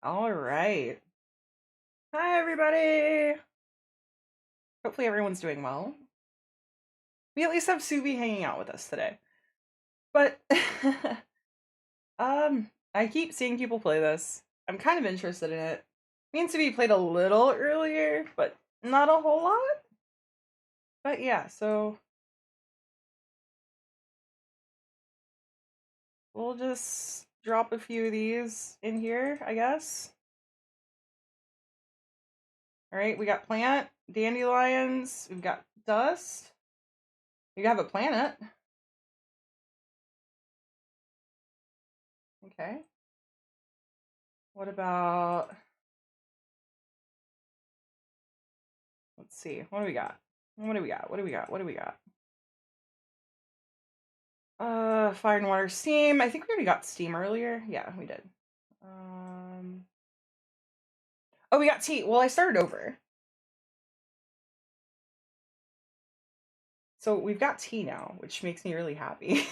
All right. Hi, everybody. Hopefully, everyone's doing well. We at least have Subi hanging out with us today. But, I keep seeing people play this. I'm kind of interested in it. Me and Subi played a little earlier, but not a whole lot. But yeah, so we'll just drop a few of these in here, I guess. All right, we got plant, dandelions, we've got dust. We have a planet. Okay. What about, let's see, what do we got? What do we got? What do we got? What do we got? Fire and water, steam. I think we already got steam earlier. Yeah, we did. Um, oh, we got tea. Well, I started over. So we've got tea now, which makes me really happy.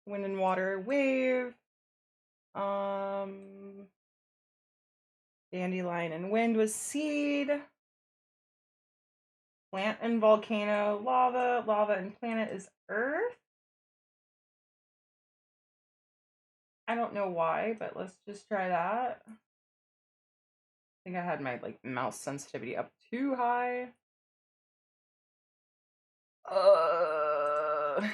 Wind and water, wave. Um, dandelion and wind was seed. Plant and volcano, lava. Lava and planet is earth. I don't know why, but let's just try that. I think I had my mouse sensitivity up too high. Uh,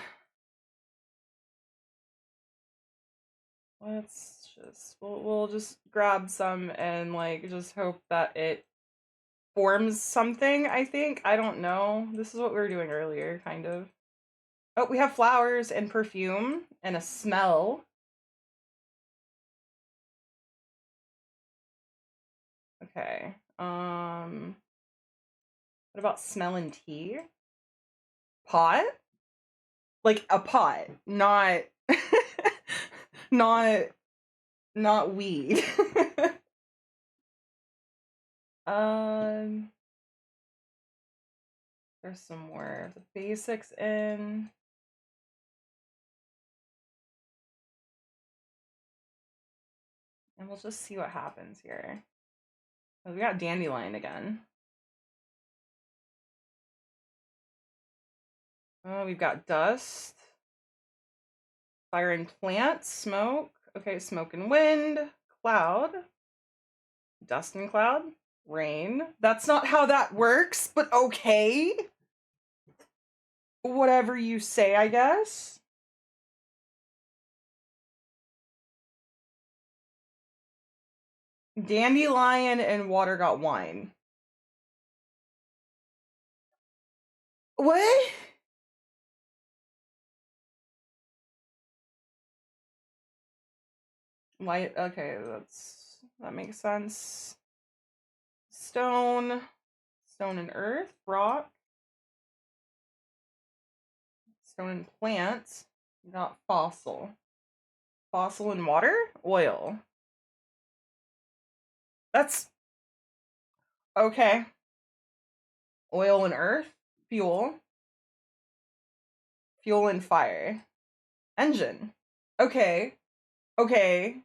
let's just we'll just grab some and just hope that it forms something, I think. I don't know. This is what we were doing earlier, kind of. Oh, we have flowers and perfume and a smell. Okay. What about smell and tea? Pot? Like a pot, not not not weed. um there's some more of the basics in. And we'll just see what happens here. Oh, we got dandelion again. Oh, we've got dust, fire and plant, smoke. Okay, smoke and wind, cloud, dust and cloud, rain. That's not how that works, but okay. Whatever you say, I guess. Dandelion and water got wine. What? Light. Okay, that makes sense. Stone, stone and earth, rock, stone and plant. Not fossil. Fossil and water, oil. That's okay. Oil and earth, fuel, fuel and fire, engine. Okay, okay.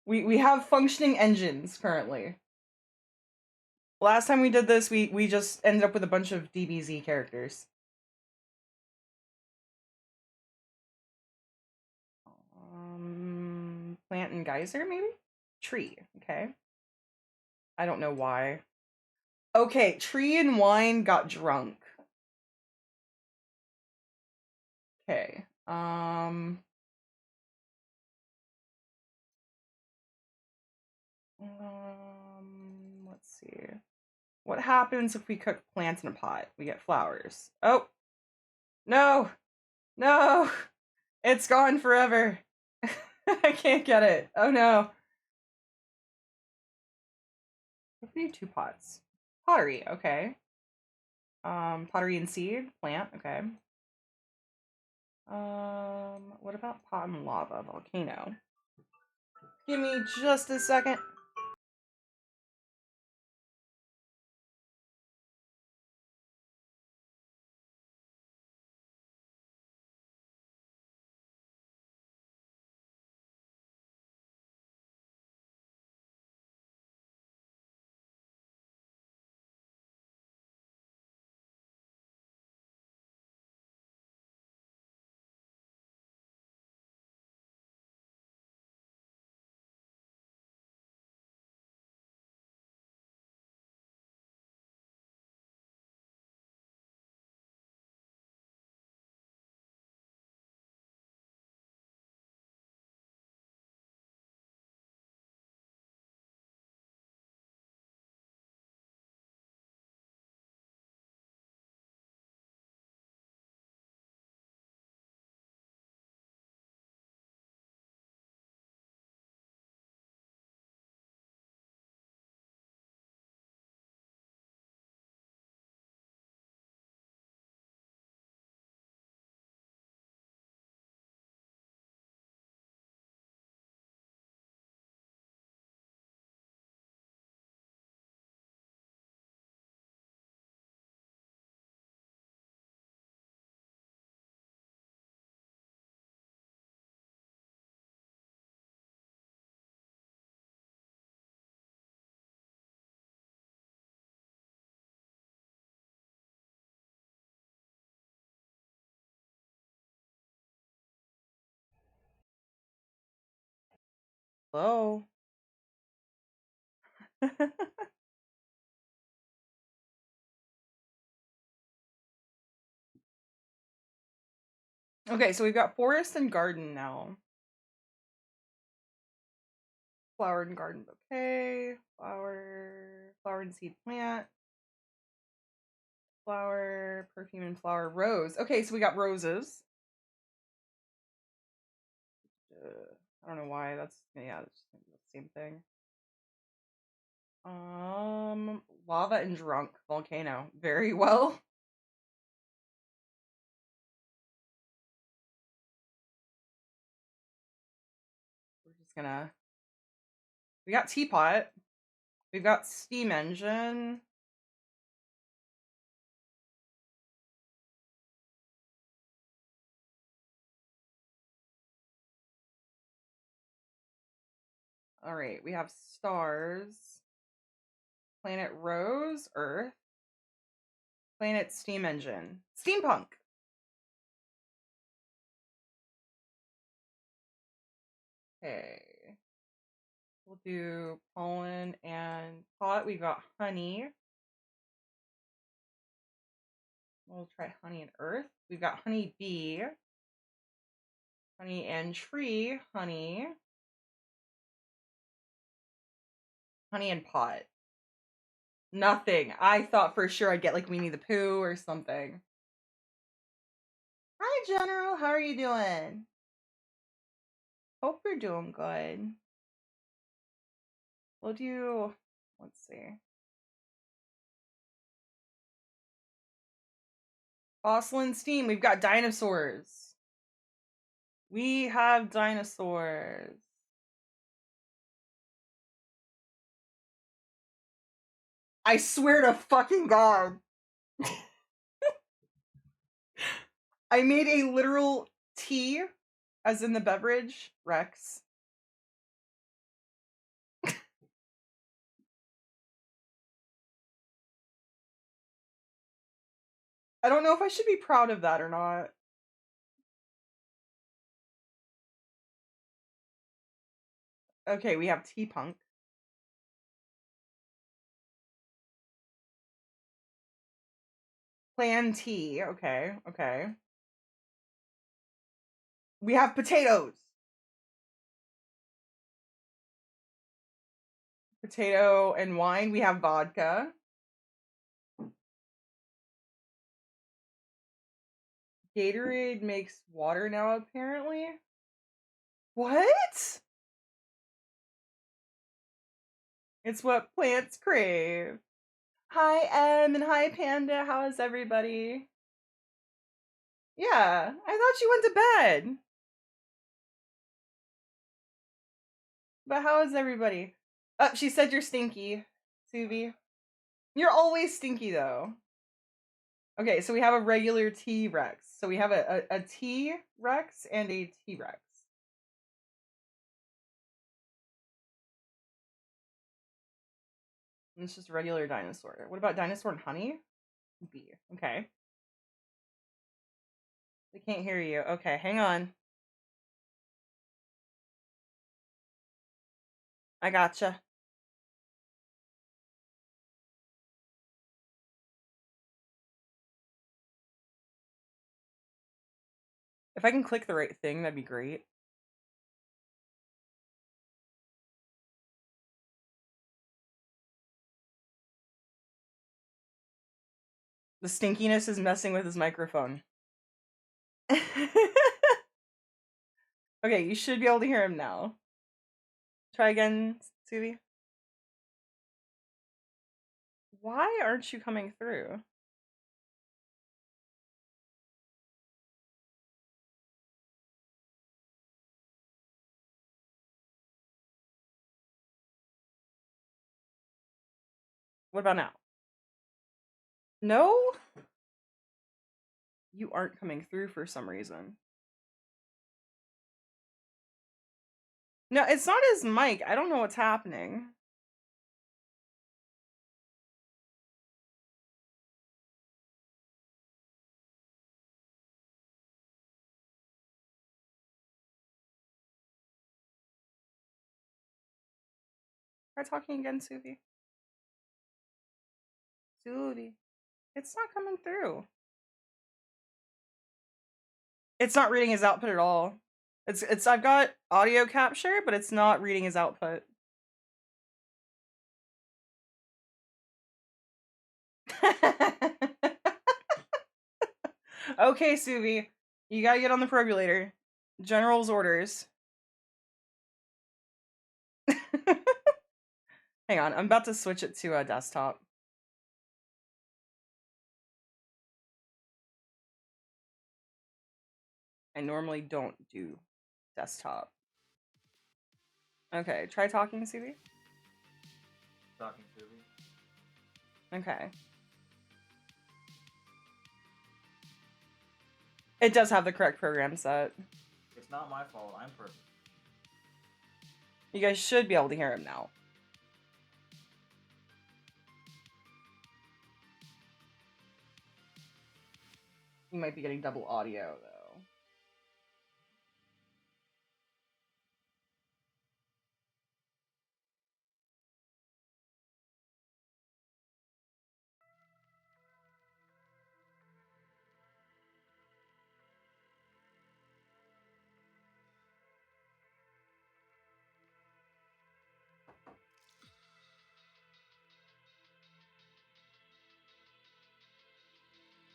We have functioning engines currently. Last time we did this, we just ended up with a bunch of DBZ characters. Plant and geyser, maybe? Tree, okay. I don't know why. Okay, tree and wine got drunk. Okay. Let's see. What happens if we cook plants in a pot? We get flowers. Oh, no. No. It's gone forever. I can't get it. Oh no. We need two pots. Pottery, okay. Pottery and seed, plant, okay. What about pot and lava, volcano? Give me just a second. Hello? Okay, so we've got forest and garden now. Flower and garden bouquet, flower and seed plant, flower, perfume and flower, rose. Okay, so we got roses. I don't know why. That's yeah, that's the same thing. Lava and drunk volcano. Very well. We're just gonna. We got teapot. We've got steam engine. All right, we have stars. Planet Rose, Earth. Planet Steam Engine. Steampunk. Okay. We'll do pollen and pot. We've got honey. We'll try honey and earth. We've got honey bee. Honey and tree. Honey. Honey and pot. Nothing. I thought for sure I'd get like Winnie the Pooh or something. Hi, General. How are you doing? Hope you're doing good. We'll do, let's see. Fossil and steam. We've got dinosaurs. We have dinosaurs. I swear to fucking God. I made a literal tea, as in the beverage, Rex. I don't know if I should be proud of that or not. Okay, we have tea punk. Plan tea. Okay, okay. We have potatoes. Potato and wine. We have vodka. Gatorade makes water now, apparently. What? It's what plants crave. Hi, Em, and hi, Panda. How is everybody? Yeah, I thought you went to bed. But how is everybody? She said you're stinky, Suvi. You're always stinky, though. Okay, so we have a regular T-Rex. So we have a T-Rex and a T-Rex. And it's just a regular dinosaur. What about dinosaur and honey? B. Okay. They can't hear you. Okay, hang on. I gotcha. If I can click the right thing, that'd be great. The stinkiness is messing with his microphone. Okay, you should be able to hear him now. Try again, Suvi. Why aren't you coming through? What about now? No? You aren't coming through for some reason. No, it's not his mic. I don't know what's happening. Try talking again, Suvi. Suvi. It's not coming through. It's not reading his output at all. It's I've got audio capture, but it's not reading his output. Okay, Suvi. You gotta get on the perambulator. General's orders. Hang on, I'm about to switch it to a desktop. I normally don't do desktop. Okay, try talking, Suvi. Talking Suvi. Okay. It does have the correct program set. It's not my fault. I'm perfect. You guys should be able to hear him now. You might be getting double audio, though.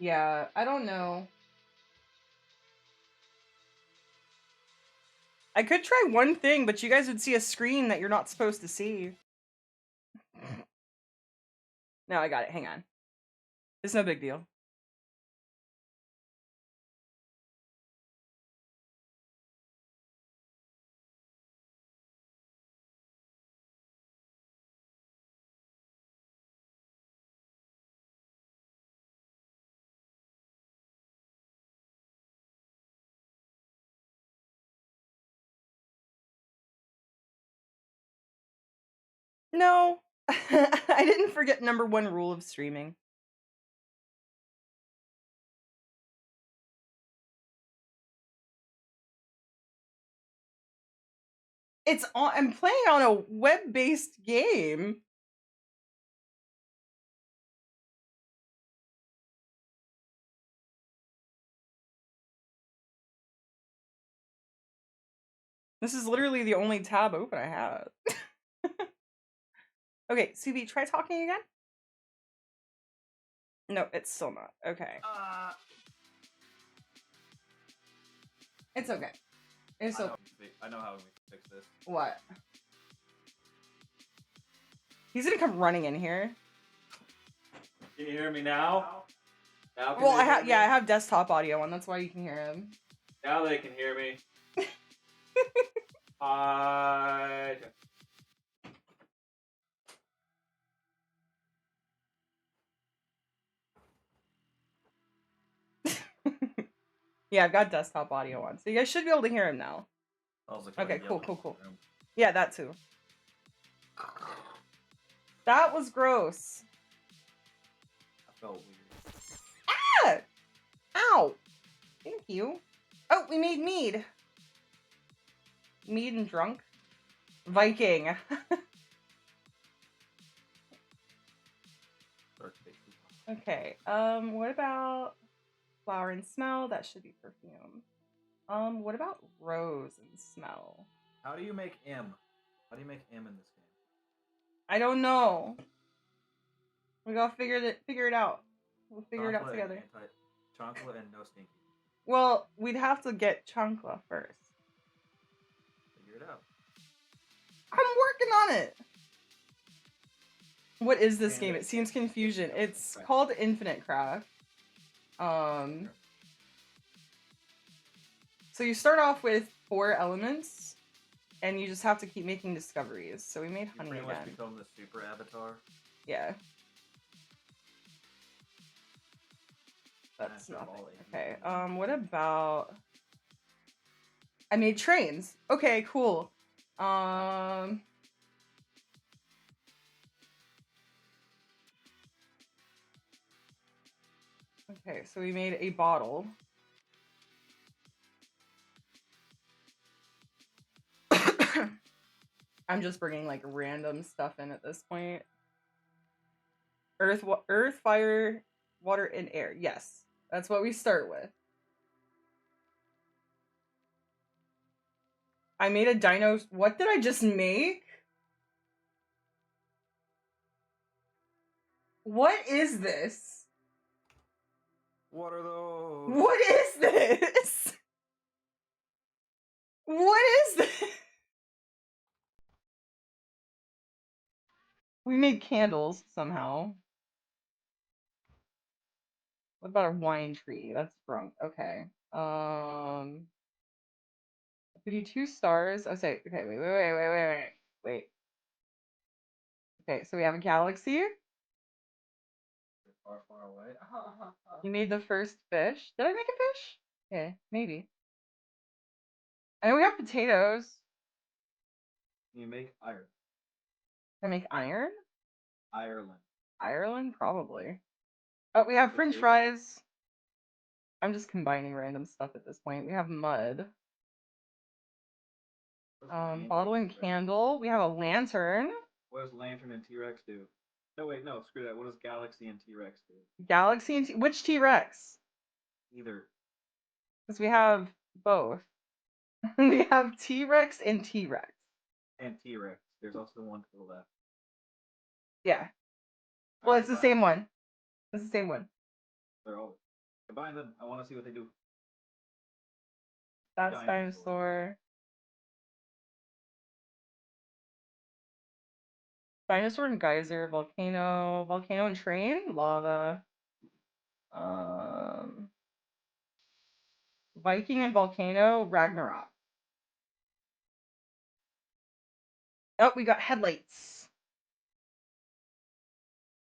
Yeah, I don't know. I could try one thing, but you guys would see a screen that you're not supposed to see. No, I got it. Hang on. It's no big deal. No, I didn't forget number one rule of streaming. It's on. I'm playing on a web-based game. This is literally the only tab open I have. Okay, CB, try talking again. No, it's still not. Okay. It's okay. It's okay. I know how we fix this. What? He's gonna come running in here. Can you hear me now? Now Well, I have desktop audio on. That's why you can hear him. Now they can hear me. Hi. Yeah, I've got desktop audio on, so you guys should be able to hear him now. Okay, cool. Yeah, that too. That was gross. I felt weird. Ah! Ow! Thank you. Oh, we made mead. Mead and drunk. Viking. Okay. What about flower and smell? That should be perfume. What about rose and smell? How do you make M? How do you make M in this game? I don't know. We gotta figure it out. We'll figure it out together. Chocolate and no stinky. Well, we'd have to get chancla first. Figure it out. I'm working on it. What is this game? It seems confusion. It's called Infinite Craft. So you start off with 4 elements, and you just have to keep making discoveries. So we made honey again. You pretty much become the super avatar. Yeah. That's nothing. Okay. What about? I made trains. Okay, cool. Okay, so we made a bottle. I'm just bringing like random stuff in at this point. Earth, fire, water, and air. Yes, that's what we start with. I made a dino. What did I just make? What is this? What are those? What is this? What is this? We made candles somehow. What about a wine tree? That's drunk. Okay. We do 2 stars. Oh, say, okay, wait. Okay, so we have a galaxy. Far, far away. You made the first fish. Did I make a fish? Okay, maybe. And we have potatoes. You make iron. Can I make iron? Ireland. Ireland? Probably. Oh, we have French fries. I'm just combining random stuff at this point. We have mud. Bottle and candle. We have a lantern. What does lantern and T-Rex do? No, wait, no, screw that. What does galaxy and T-Rex do? Galaxy and which T-Rex? Either. Because we have both. We have T-Rex and T-Rex. And T-Rex. There's also one to the left. Yeah. Well, it's the same one. It's the same one. They're all. Combine them. I want to see what they do. That's dinosaur. Dinosaur and geyser, volcano, volcano and train, lava. Viking and volcano, Ragnarok. Oh, we got headlights.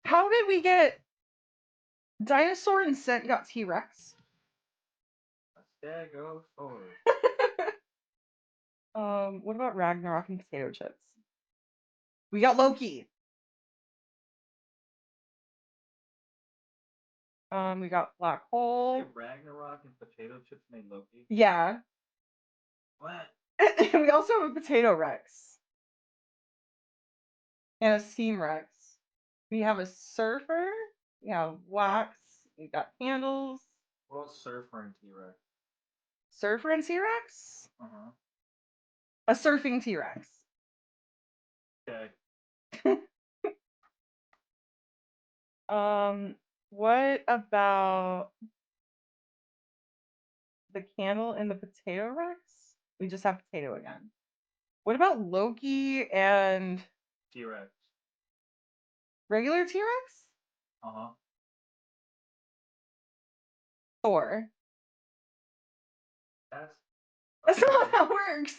How did we get dinosaur and scent got T-Rex? Stegosaurus. What about Ragnarok and potato chips? We got Loki. We got black hole. Ragnarok and potato chips made Loki. Yeah. What? We also have a potato Rex. And a steam Rex. We have a surfer. We have wax. We got candles. What else surfer and T-Rex? Surfer and T-Rex? Uh-huh. A surfing T-Rex. Okay. What about the candle and the potato Rex? We just have potato again. What about Loki and T-Rex. regular T-Rex? Uh-huh. Thor. That's That's not how it works.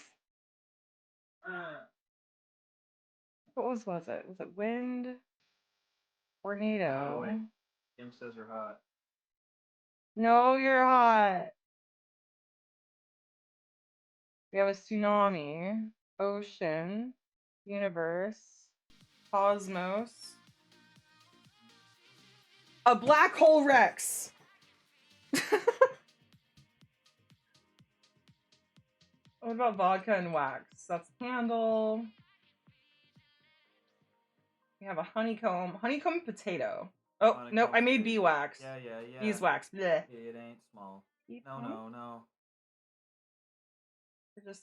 uh, What was it? Was it wind? Tornado. oh, wait. Kim says you're hot. No, you're hot. We have a tsunami, ocean, universe, cosmos, a black hole Rex. What about vodka and wax? That's candle. We have a honeycomb potato. Oh, no, I made beeswax. Yeah. Beeswax. Bleh. It ain't small. Keep No, going. no, no.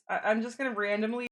I'm just gonna randomly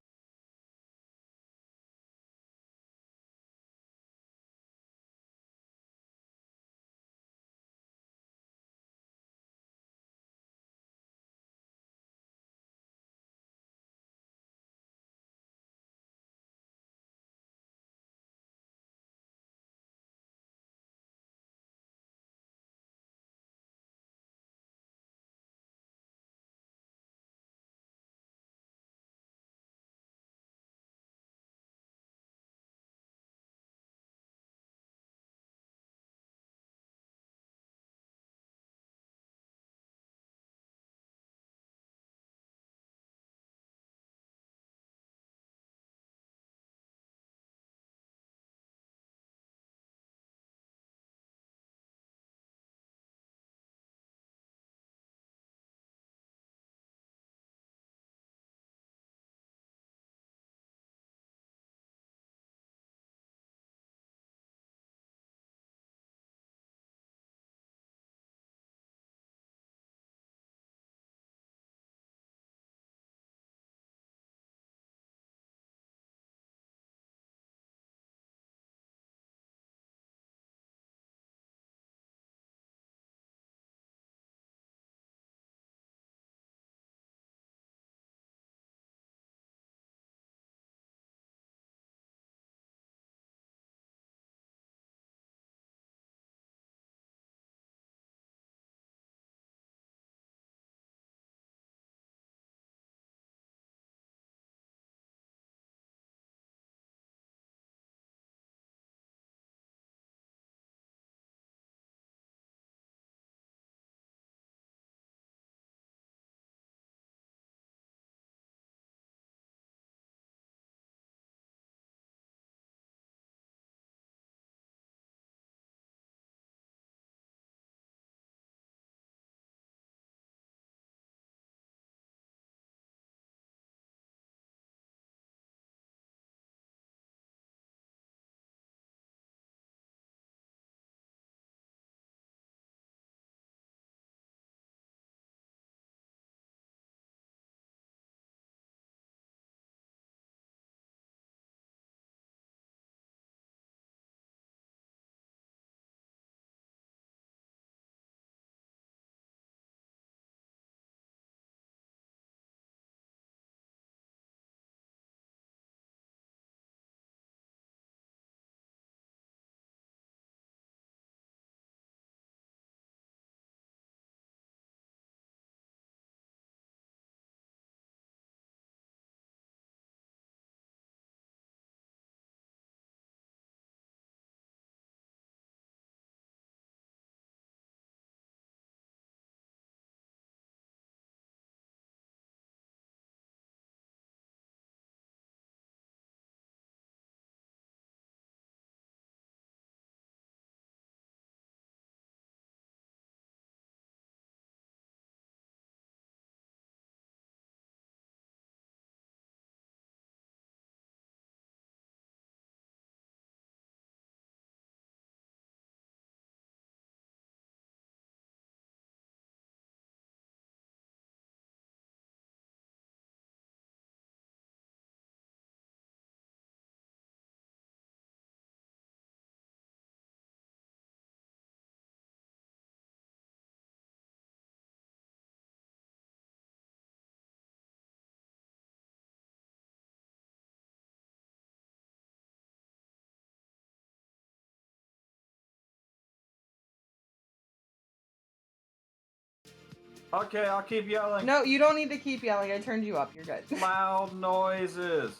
Okay, I'll keep yelling. No, you don't need to keep yelling. I turned you up. You're good. Loud noises.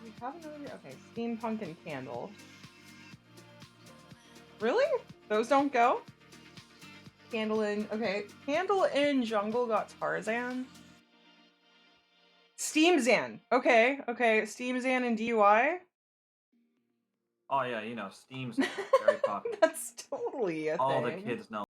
We have another. Okay, steampunk and candle. Really? Those don't go? Candle in. Okay, candle in jungle got Tarzan. Steam Zan. Okay, okay. Steam Zan and DUI. Oh yeah, you know, Steam's very popular. That's totally a All the thing. kids know.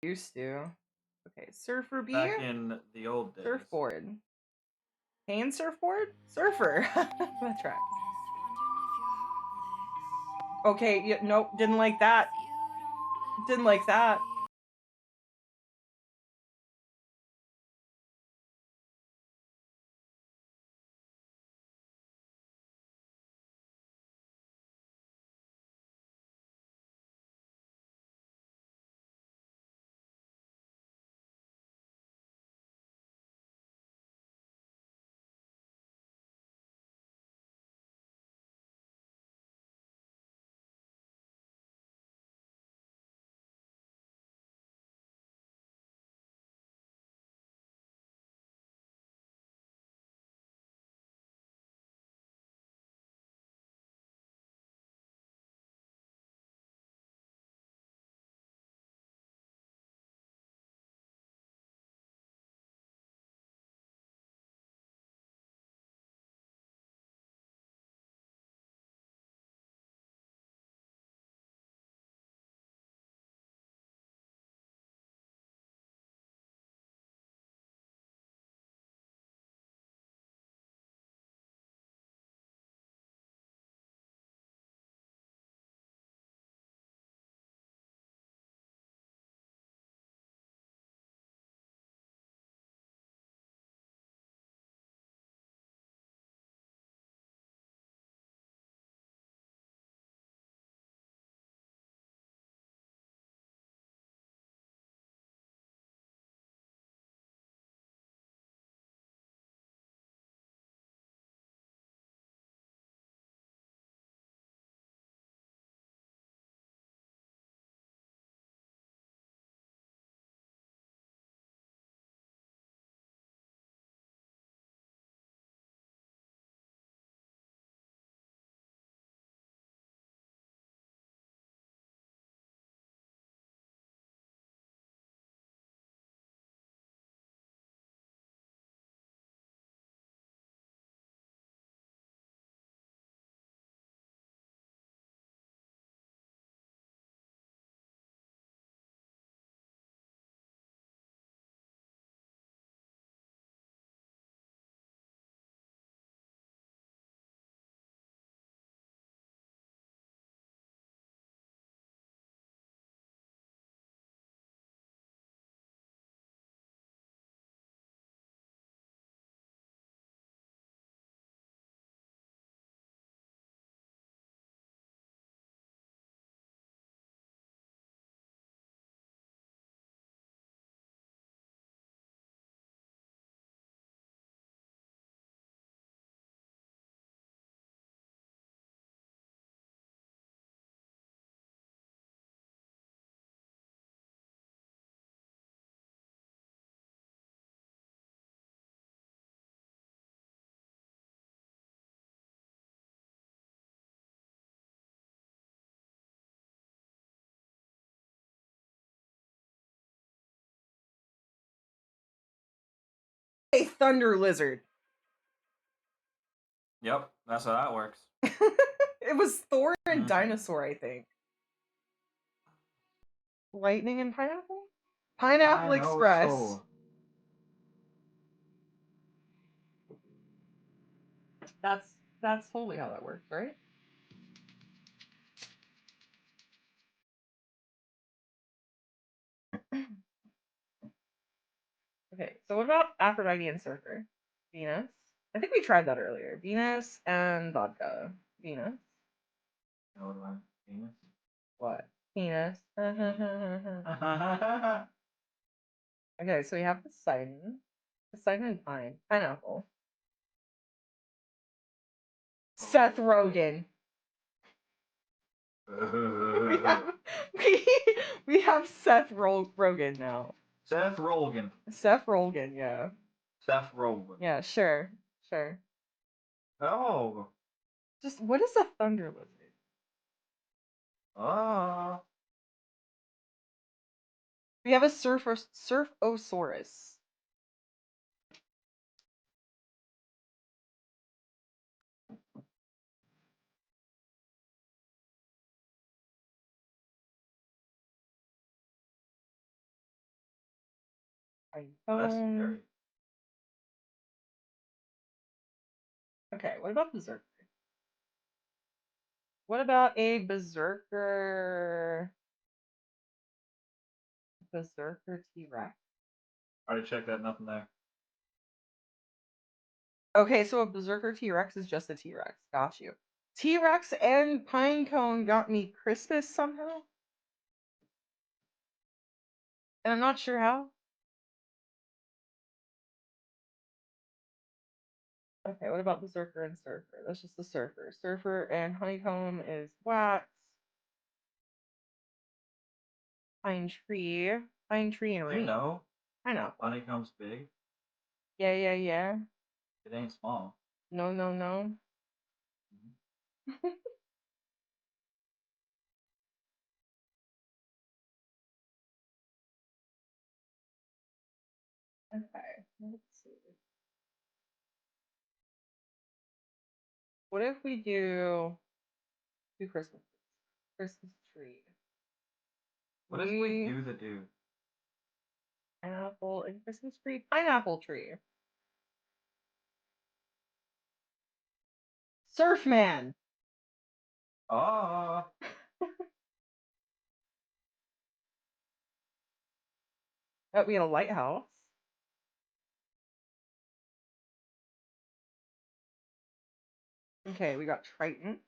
Used to. Okay, surfer bee. Back in the old days. Surfboard. Cane surfboard? Surfer. That tracks. Okay, yeah, nope, didn't like that. Didn't like that. A thunder lizard. Yep, that's how that works. It was Thor and Dinosaur, I think. Lightning and pineapple? Pineapple Express. So. That's totally how that works, right? Okay, so what about Aphrodite and Surfer? Venus. I think we tried that earlier. Venus and vodka. Venus. Venus. What? Venus. Okay, so we have Poseidon. Poseidon and pineapple. Seth Rogen. we have we, we have Seth Rogen now. Seth Rogen. Seth Rogen, yeah. Seth Rogen. Yeah, sure. Sure. Oh. Just what is a thunder lizard? Ah. We have a surfosaurus. That's scary. Okay, what about Berserker? What about a Berserker? Berserker T-Rex? Already checked that. Nothing there. Okay, so a Berserker T-Rex is just a T-Rex. Got you. T-Rex and Pinecone got me Christmas somehow. And I'm not sure how. Okay, what about Berserker and Surfer? That's just the Surfer. Surfer and Honeycomb is wax. Pine tree. Pine tree and You rain. know, I know. honeycomb's big. Yeah, yeah, yeah. It ain't small. No, no, no. Okay, let's see. What if we do Christmas tree? What if we do the dude? Pineapple and Christmas tree? Pineapple tree. Surfman! Oh, That would be in a lighthouse. Okay, we got Triton.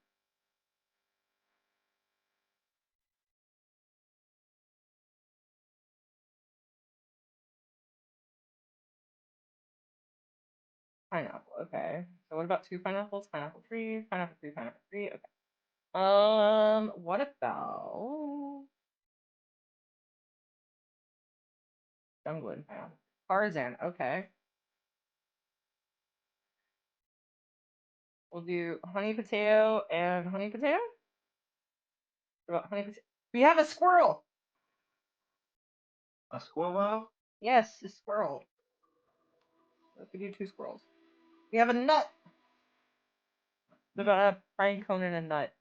Pineapple, okay. So what about two pineapples? Pineapple tree, pineapple tree, pineapple tree. Okay. What about jungle and pineapple? Tarzan, okay. We'll do honey potato and honey potato. What about honey potato? We have a squirrel. a squirrel? Yes, a squirrel. What if we do two squirrels? We have a nut. What about a pine cone and a nut?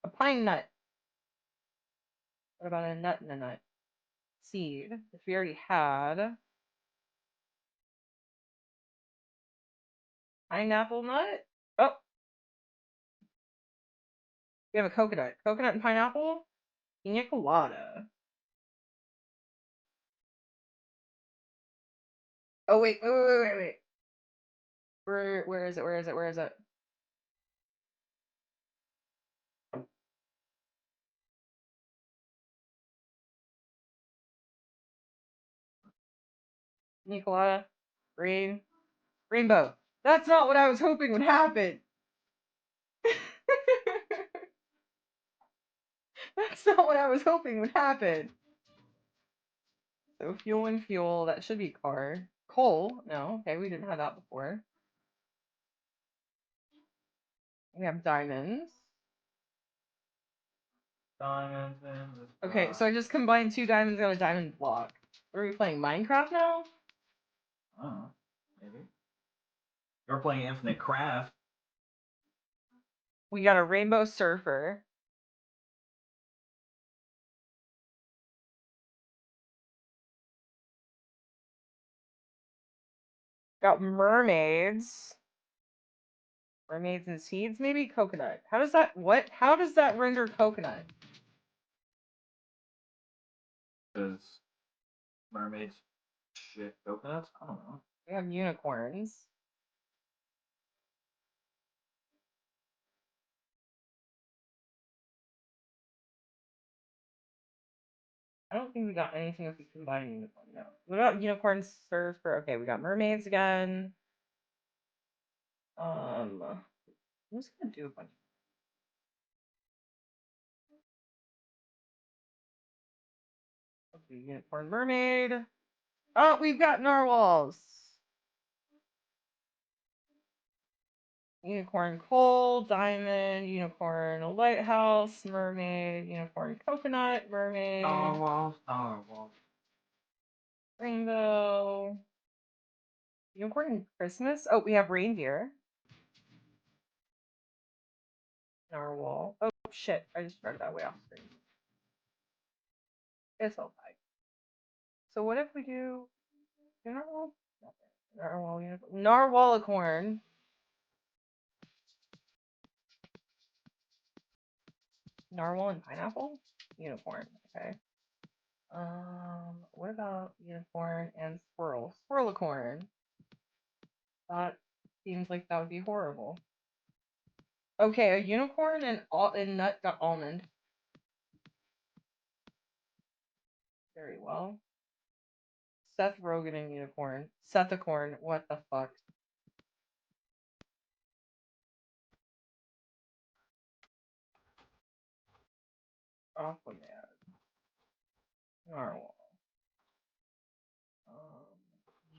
A pine nut. What about a nut and a nut? Seed, which we already had. Pineapple nut? Oh, we have a coconut. Coconut and pineapple? Pina colada. Oh wait. Where is it? Where is it? Where is it? Pina colada. Rainbow. That's not what I was hoping would happen. That's not what I was hoping would happen. So fuel and fuel, that should be car. Coal, no, okay, we didn't have that before. We have diamonds. Diamonds in the sky. Okay, so I just combined two diamonds and a diamond block. Are we playing Minecraft now? Oh, maybe. You're playing Infinite Craft. We got a rainbow surfer. Got mermaids. Mermaids and seeds, maybe coconut. How does that render coconut? Because mermaids shit coconuts? I don't know. We have unicorns. I don't think we got anything if we combine unicorn. No. What about unicorn surfer? Okay, we got mermaids again. I'm just gonna do a bunch. Okay, unicorn mermaid. Oh, we've got narwhals. Unicorn coal, diamond, unicorn lighthouse, mermaid, unicorn coconut, mermaid, Narwhals. rainbow, unicorn Christmas. Oh, we have reindeer, narwhal. Oh shit, I just read that way off screen. It's all fine. So what if we do Narwhal? Narwhal unicorn. Narwhalicorn. Narwhal and pineapple? Unicorn. Okay. What about unicorn and squirrel? Squirrelicorn. That seems like that would be horrible. Okay, a unicorn and nut got almond. Very well. Seth Rogen and unicorn. Sethicorn. What the fuck? Aquaman. Narwhal.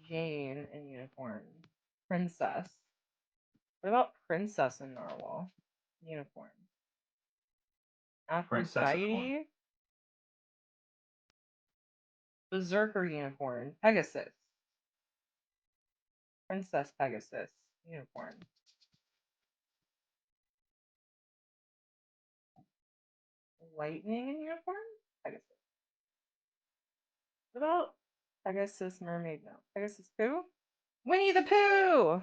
Jane and unicorn. Princess. What about princess and narwhal? Unicorn. Princessicorn. Aphrodite. Berserker unicorn. Pegasus. Princess Pegasus. Unicorn. Lightning and unicorn? Pegasus. What about Pegasus mermaid? No. Pegasus Pooh? Winnie the Pooh!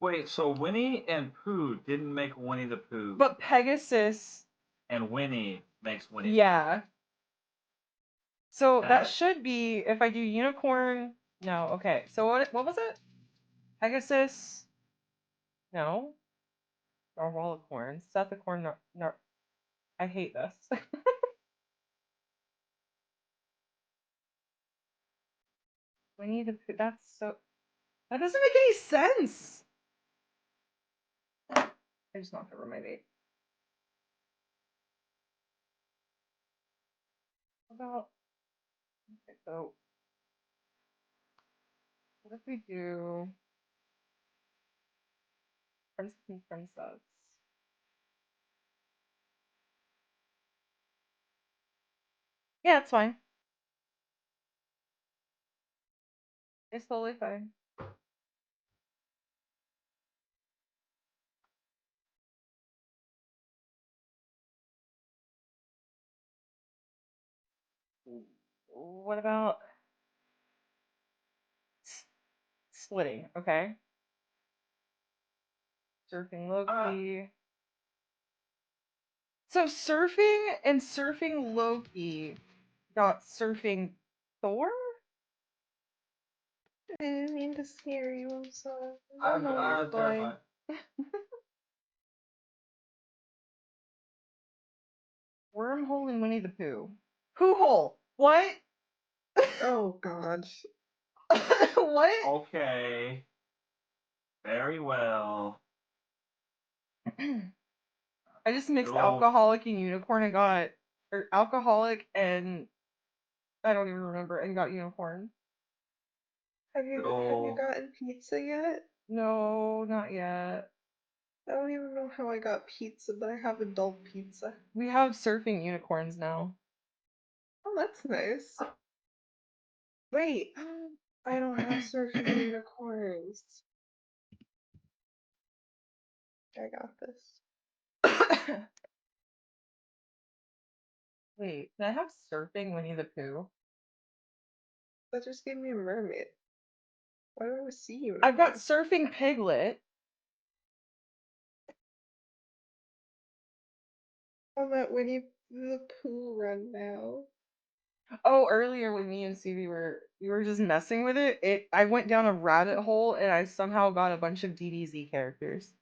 Wait, so Winnie and Pooh didn't make Winnie the Pooh, But Pegasus. and Winnie makes Winnie the Yeah. So Pooh. that should be if I do unicorn. No, okay. So what was it? Pegasus. No. Narwhalicorn. Sethicorn. I hate this. Winnie the Pooh. That's so. That doesn't make any sense. I just knocked over my vape. What about? Okay, so what if we do Princess and Princess? Yeah, it's fine. It's totally fine. What about splitting? Okay. Surfing Loki. So surfing and surfing Loki got surfing Thor? I didn't mean to scare you, I'm sorry. I'm No, you're terrified. Wormhole and Winnie the Pooh. Pooh hole. What? Oh gosh. What? Okay. Very well. I just mixed Good old- alcoholic and unicorn and got or alcoholic and I don't even remember and got unicorn. Have Good you old. gotten pizza yet? No, not yet. I don't even know how I got pizza, but I have adult pizza. We have surfing unicorns now. Oh, that's nice. Wait, I don't have surfing unicorns. I got this. Wait, can I have surfing Winnie the Pooh? That just gave me a mermaid. Why do I have a sea I've got unicorn? surfing piglet. I'm at Winnie the Pooh run now. Oh, earlier when me and Stevie we were just messing with it, I went down a rabbit hole and I somehow got a bunch of DBZ characters.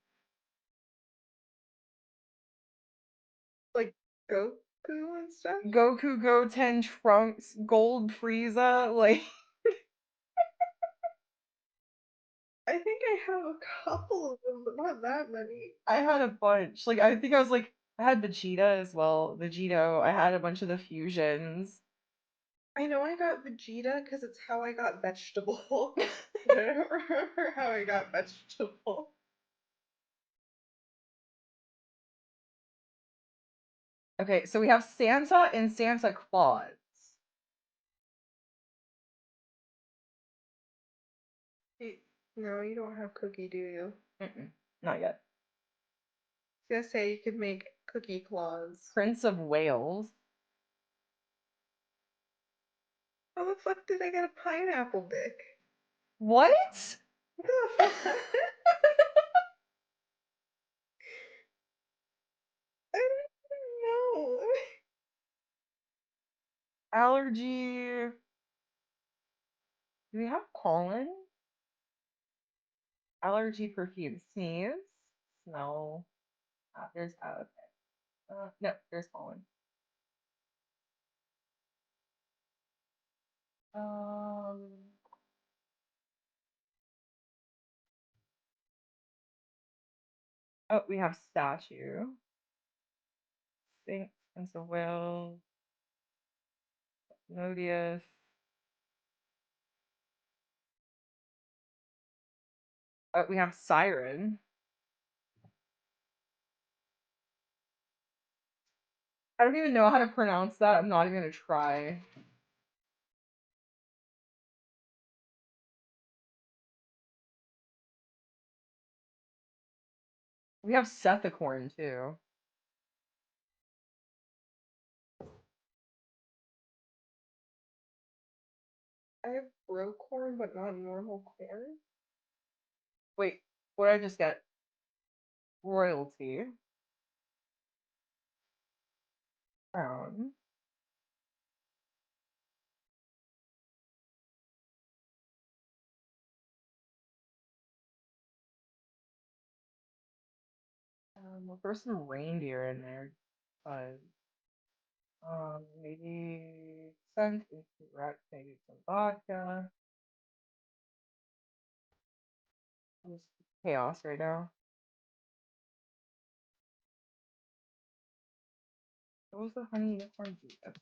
Like Goku and stuff? Goku, Goten, Trunks, Gold Frieza, like I think I have a couple of them, but not that many. I had a bunch. Like I think I was like I had Vegeta as well, Vegito. I had a bunch of the fusions. I know I got Vegeta because it's how I got vegetable. But I don't remember how I got vegetable. Okay, so we have Santa and Santa Claus. No, you don't have Cookie, do you? Not yet. I was gonna say you could make Cookie Claus. Prince of Wales. How the fuck did I get a pineapple dick? What? What the fuck? I don't know. Allergy. Do we have pollen? Allergy perfume. Sneeze. Smell. There's okay. No, there's pollen. Um. Oh, we have statue. Sphinx, Prince of Wales, Modius. Oh, we have siren. I don't even know how to pronounce that. I'm not even gonna try. We have Sethicorn too. I have bro corn, but not normal corn. Wait, what did I just get? Royalty. Crown. We'll throw some reindeer in there. But maybe scent, rat, maybe some vodka. Just chaos right now. What was the honey unicorn juice? Okay.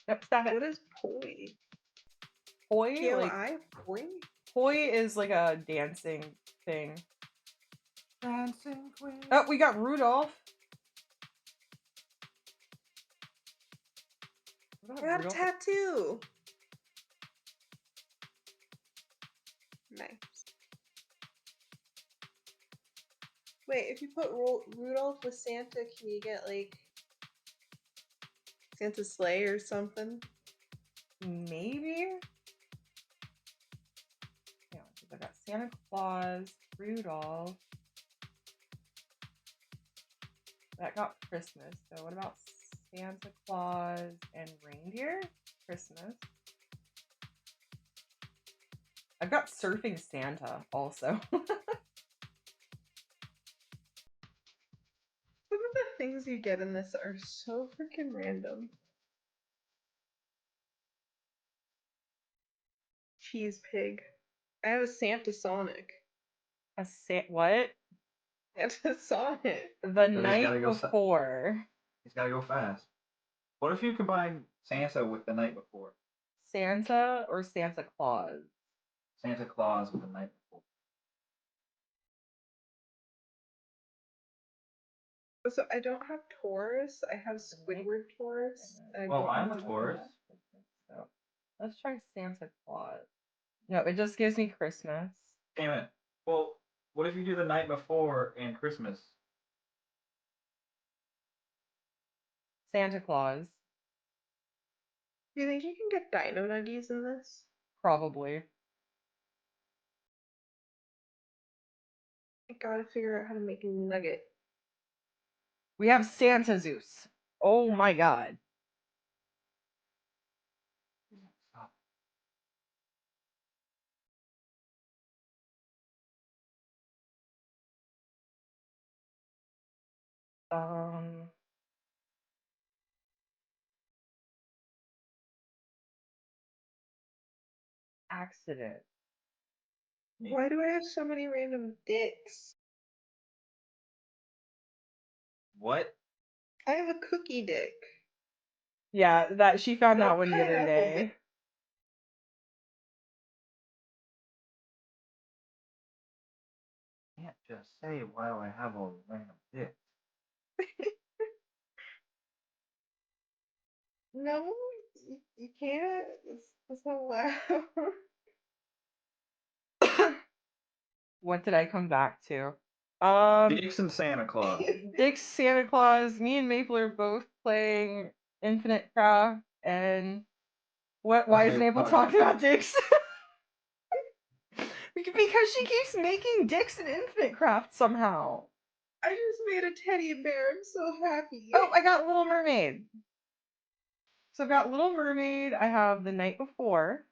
Yep, stop it. What is poi? Poi, like P-O-I? Poi? poi is like a dancing thing. Dancing Queen. Oh, we got Rudolph. What I about got a Rudolph? tattoo. Nice. Wait, if you put Rudolph with Santa, can you get like Santa's sleigh or something? Maybe. Yeah, I got Santa Claus, Rudolph. That got Christmas. So what about Santa Claus and reindeer? Christmas. I've got Surfing Santa also. Some of the things you get in this are so freaking random. Cheese pig. I have a Santa Sonic. What? Santa Sonic. The he's night gotta go before. He's gotta go fast. What if you combine Santa with the night before? Santa or Santa Claus? Santa Claus with the night before. So I don't have Taurus. I have Squidward Taurus. Well, I'm a Taurus. So let's try Santa Claus. No, it just gives me Christmas. Damn it. Well, what if you do the night before and Christmas? Santa Claus, Do you think you can get Dino Nuggies in this? probably. I gotta figure out how to make a nugget. We have Santa Zeus. Oh my god. Um, accident. Why do I have so many random dicks? What? I have a cookie dick. Yeah, that she found that No one the other pineapple day. dick. Can't just say why do I have all the random dicks. No, you can't. That's not allowed. What did I come back to? Dicks and Santa Claus. Dick's Santa Claus. Me and Maple are both playing Infinite Craft, and What? Why Okay, isn't able to fine. talk about dicks? Because she keeps making dicks in Infinite Craft somehow. I just made a teddy bear. I'm so happy. Oh, I got Little Mermaid. So I've got Little Mermaid. I have The Night Before.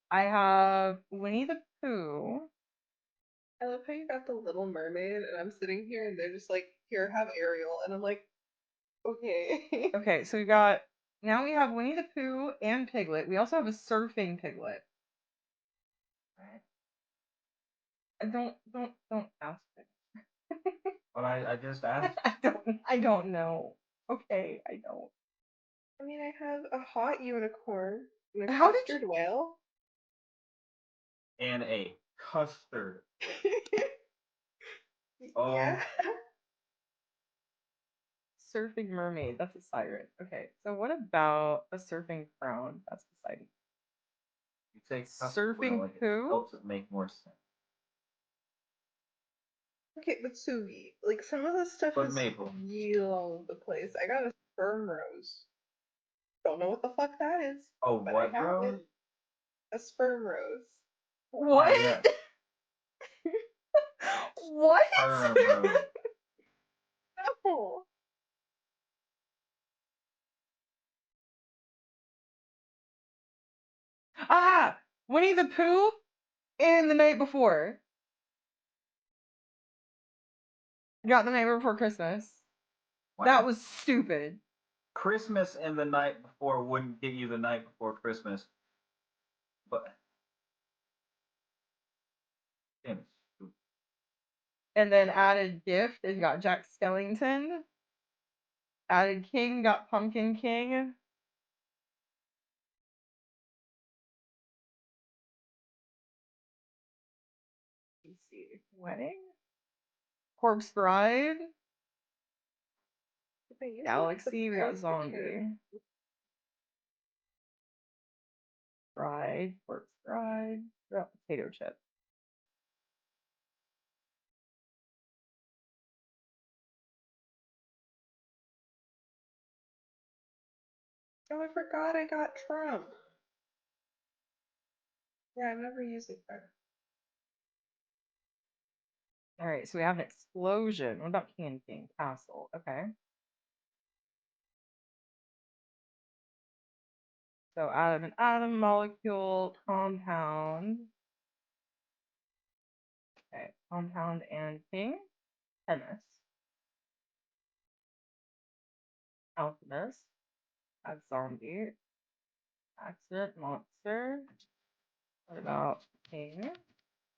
I have Winnie the Pooh. I love how you got the Little Mermaid, and I'm sitting here, and they're just like, "Here, have Ariel," and I'm like, "Okay." Okay, so now we have Winnie the Pooh and Piglet. We also have a surfing Piglet. Right. Don't ask me. But I just asked. I don't know. Okay, I don't. I mean, I have a hot unicorn and a How did custard whale. And a custard. Oh, Yeah. Surfing mermaid, that's a siren. Okay, so what about a surfing crown? That's exciting. you say custard. Surfing Well, it poo? helps it make more sense. Okay, but Sugi, like some of this stuff But is Maple. really all over the place. I got a sperm rose. Don't know what the fuck that is, Oh, but what I have rose? it. A sperm rose. What? Yeah, What? sperm rose. No. Ah! Winnie the Pooh and The Night Before. Got The Night Before Christmas. That Wow. was stupid. Christmas and the night before wouldn't get you the night before Christmas, but damn, And then added gift and got Jack Skellington. Added king, got Pumpkin King. Let's see. Wedding? Corpse Bride. But you got the Galaxy, we got perfect Zombie. Bride, Corpse Bride. We got Potato Chip. Oh, I forgot I got Trump. Yeah, I've never used it before. Alright, so we have an explosion. What about King and King? Castle. Okay. So out of an atom, molecule, compound. Okay, compound and king. Chemist. Alchemist. Add zombie. Accident, monster. What about king?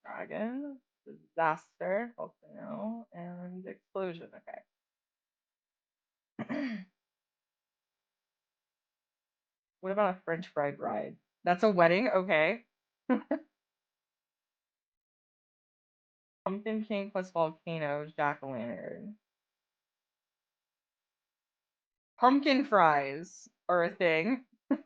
Dragon. Disaster. Volcano. And explosion. Okay. What about a French fry bride? That's a wedding? Okay. Pumpkin king plus volcano, jack-o'-lantern. Pumpkin fries are a thing. I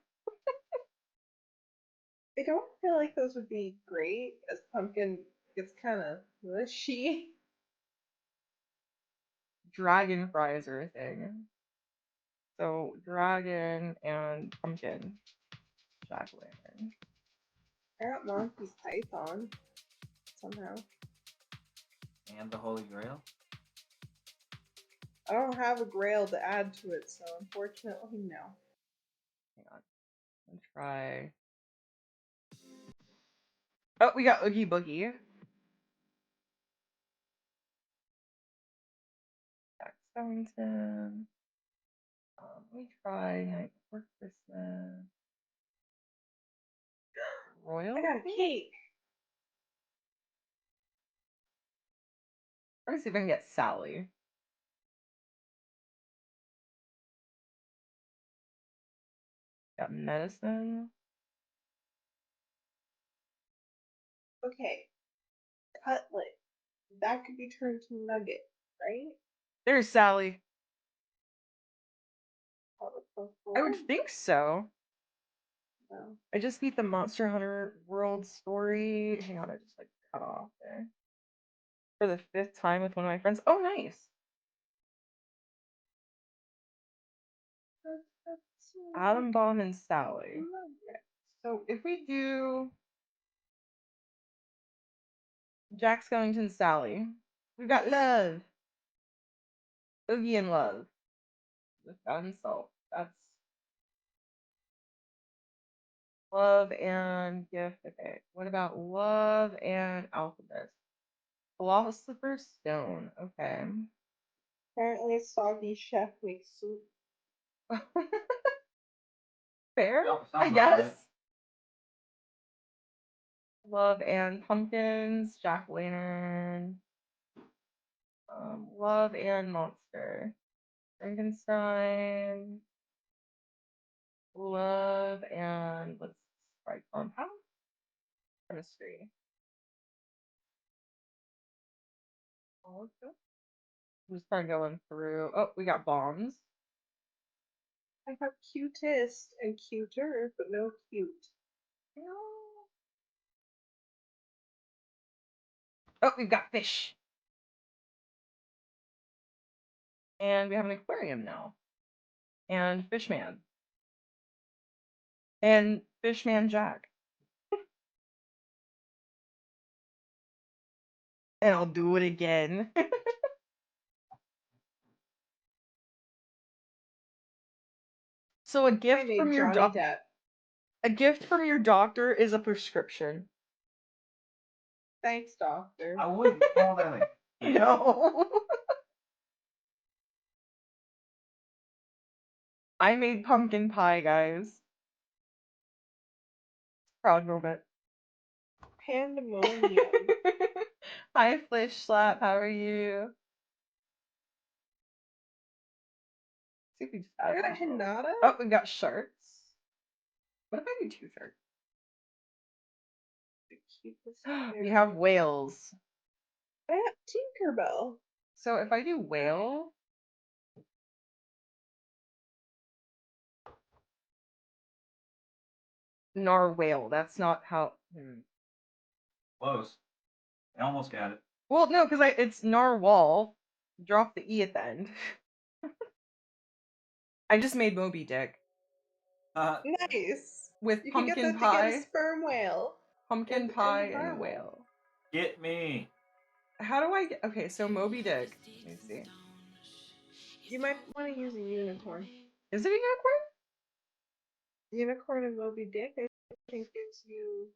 don't feel like those would be great, as pumpkin gets kind of mushy. Dragon fries are a thing. So dragon and pumpkin, jack-o'-lantern. I got Monty Python somehow. and the Holy Grail. I don't have a grail to add to it, so unfortunately, no. Hang on. Let's try. Oh, we got Oogie Boogie. Jack Skellington. Let me try Night Before Christmas. I got a Royalty? cake. Let me see if I can get Sally. Got medicine. Okay, cutlet. That could be turned to nugget, right? There's Sally. I would No. think so. I just beat the Monster Hunter World story. Hang on, I just like cut off there. For the 5th time with one of my friends. Oh, nice. Atom Bomb and Sally. Okay. So if we do Jack Skellington Sally, we've got love. Oogie and love. With gun salt. That's love and gift. Okay. What about love and alphabet? Philosopher's Stone. Okay. Apparently, a soggy chef makes soup. Fair, Sounds I about guess. right. Love and pumpkins, Jack Lantern. Love and monster. Frankenstein. Love and let's try compound. Chemistry. Okay. Just start going through. Oh, we got bombs. I have cutest and cuter, but no cute. Oh, we've got fish. And we have an aquarium now. And Fishman. And Fishman Jack. And I'll do it again. So I made Johnny Depp. a gift from your doctor is a prescription. Thanks, doctor. I wouldn't call that a gift. No. I made pumpkin pie, guys. Proud moment. Pandemonium. Hi, Flish Slap. How are you? See if we just I add got some. Hinata. Oh, we got sharks. What if I do two sharks? The cutest We bear. have whales. I got Tinkerbell. So if I do whale, narwhale. That's not how. Close. I almost got it. Well, no, because it's narwhal. Drop the e at the end. I just made Moby Dick Nice. with You can get pumpkin that to get a pie, sperm whale. pumpkin and pie, a and a narwhal. whale. Get me. How do I get? Okay, so Moby Dick. Let me see. You might want to use a unicorn. Is it a unicorn? Unicorn and Moby Dick, I think, gives you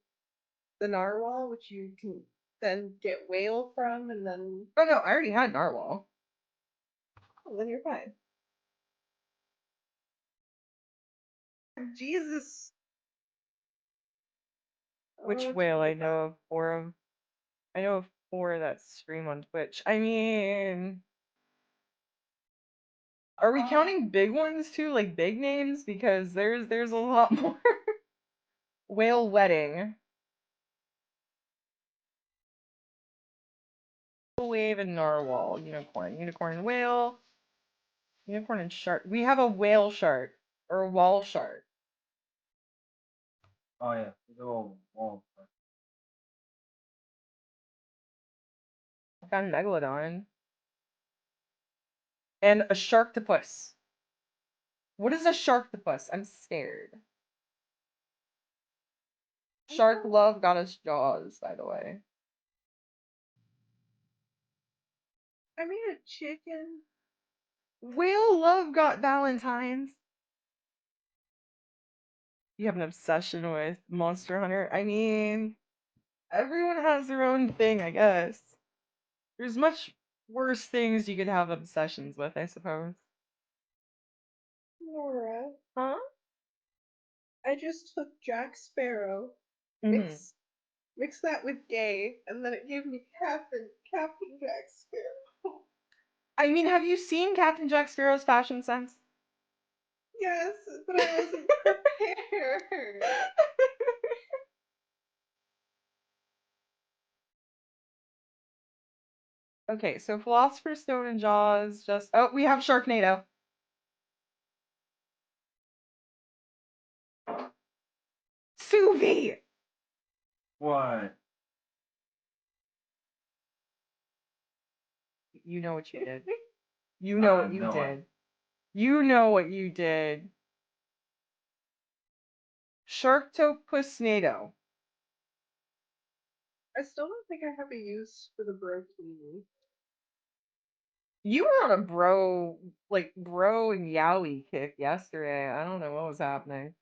the narwhal, which you can then get whale from, and then Oh no, I already had narwhal. well, then you're fine. Jesus. Which Oh, whale? I know of four of. I know of four that stream on Twitch. I mean, are we counting big ones too, like big names? Because there's a lot more. Whale wedding. Wave and narwhal. Unicorn. Unicorn and whale. Unicorn and shark. We have a whale shark or a wall shark. Oh yeah. The old wall. I found megalodon and a sharktopus. What is a sharktopus? I'm scared. Shark love got us Jaws, by the way. I made a chicken. Whale love got Valentine's. You have an obsession with Monster Hunter? I mean, everyone has their own thing, I guess. There's much worse things you could have obsessions with, I suppose. Laura, Huh? I just took Jack Sparrow, Mm-hmm. mix that with gay, and then it gave me Captain Jack Sparrow. I mean, have you seen Captain Jack Sparrow's fashion sense? Yes, but I wasn't prepared. Okay, so Philosopher's Stone and Jaws just. Oh, we have Sharknado. Suvi! What? You know what you did. You know what you No. did. You know what you did. Sharktopusnado. I still don't think I have a use for the brokini. You were on a bro and yaoi kick yesterday. I don't know what was happening.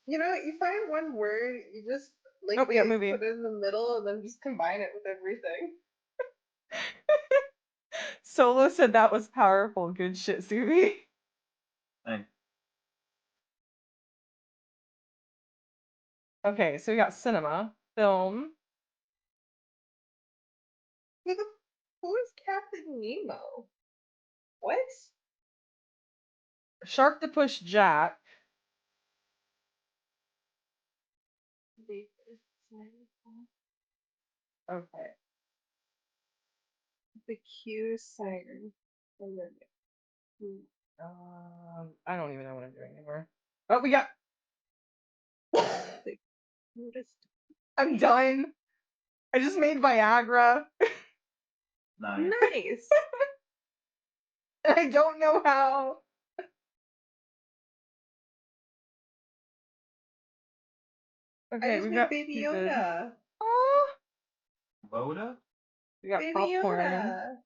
You know, you find one word, you just Oh, link we got it, movie. put it in the middle, and then just combine it with everything. Solo said that was powerful. Good shit, Subi. Thanks. Okay, so we got cinema, film, Who is Captain Nemo? What? Sharktopus Jack, okay. The Q siren. And then I don't even know what I'm doing anymore. Oh, we got. the cutest. I'm done. I just made Viagra. Nice. Nice. And I don't know how. I Okay, just we've made got Baby Cupid. Yoda. Oh, Voda? we got Baby popcorn. Yoda.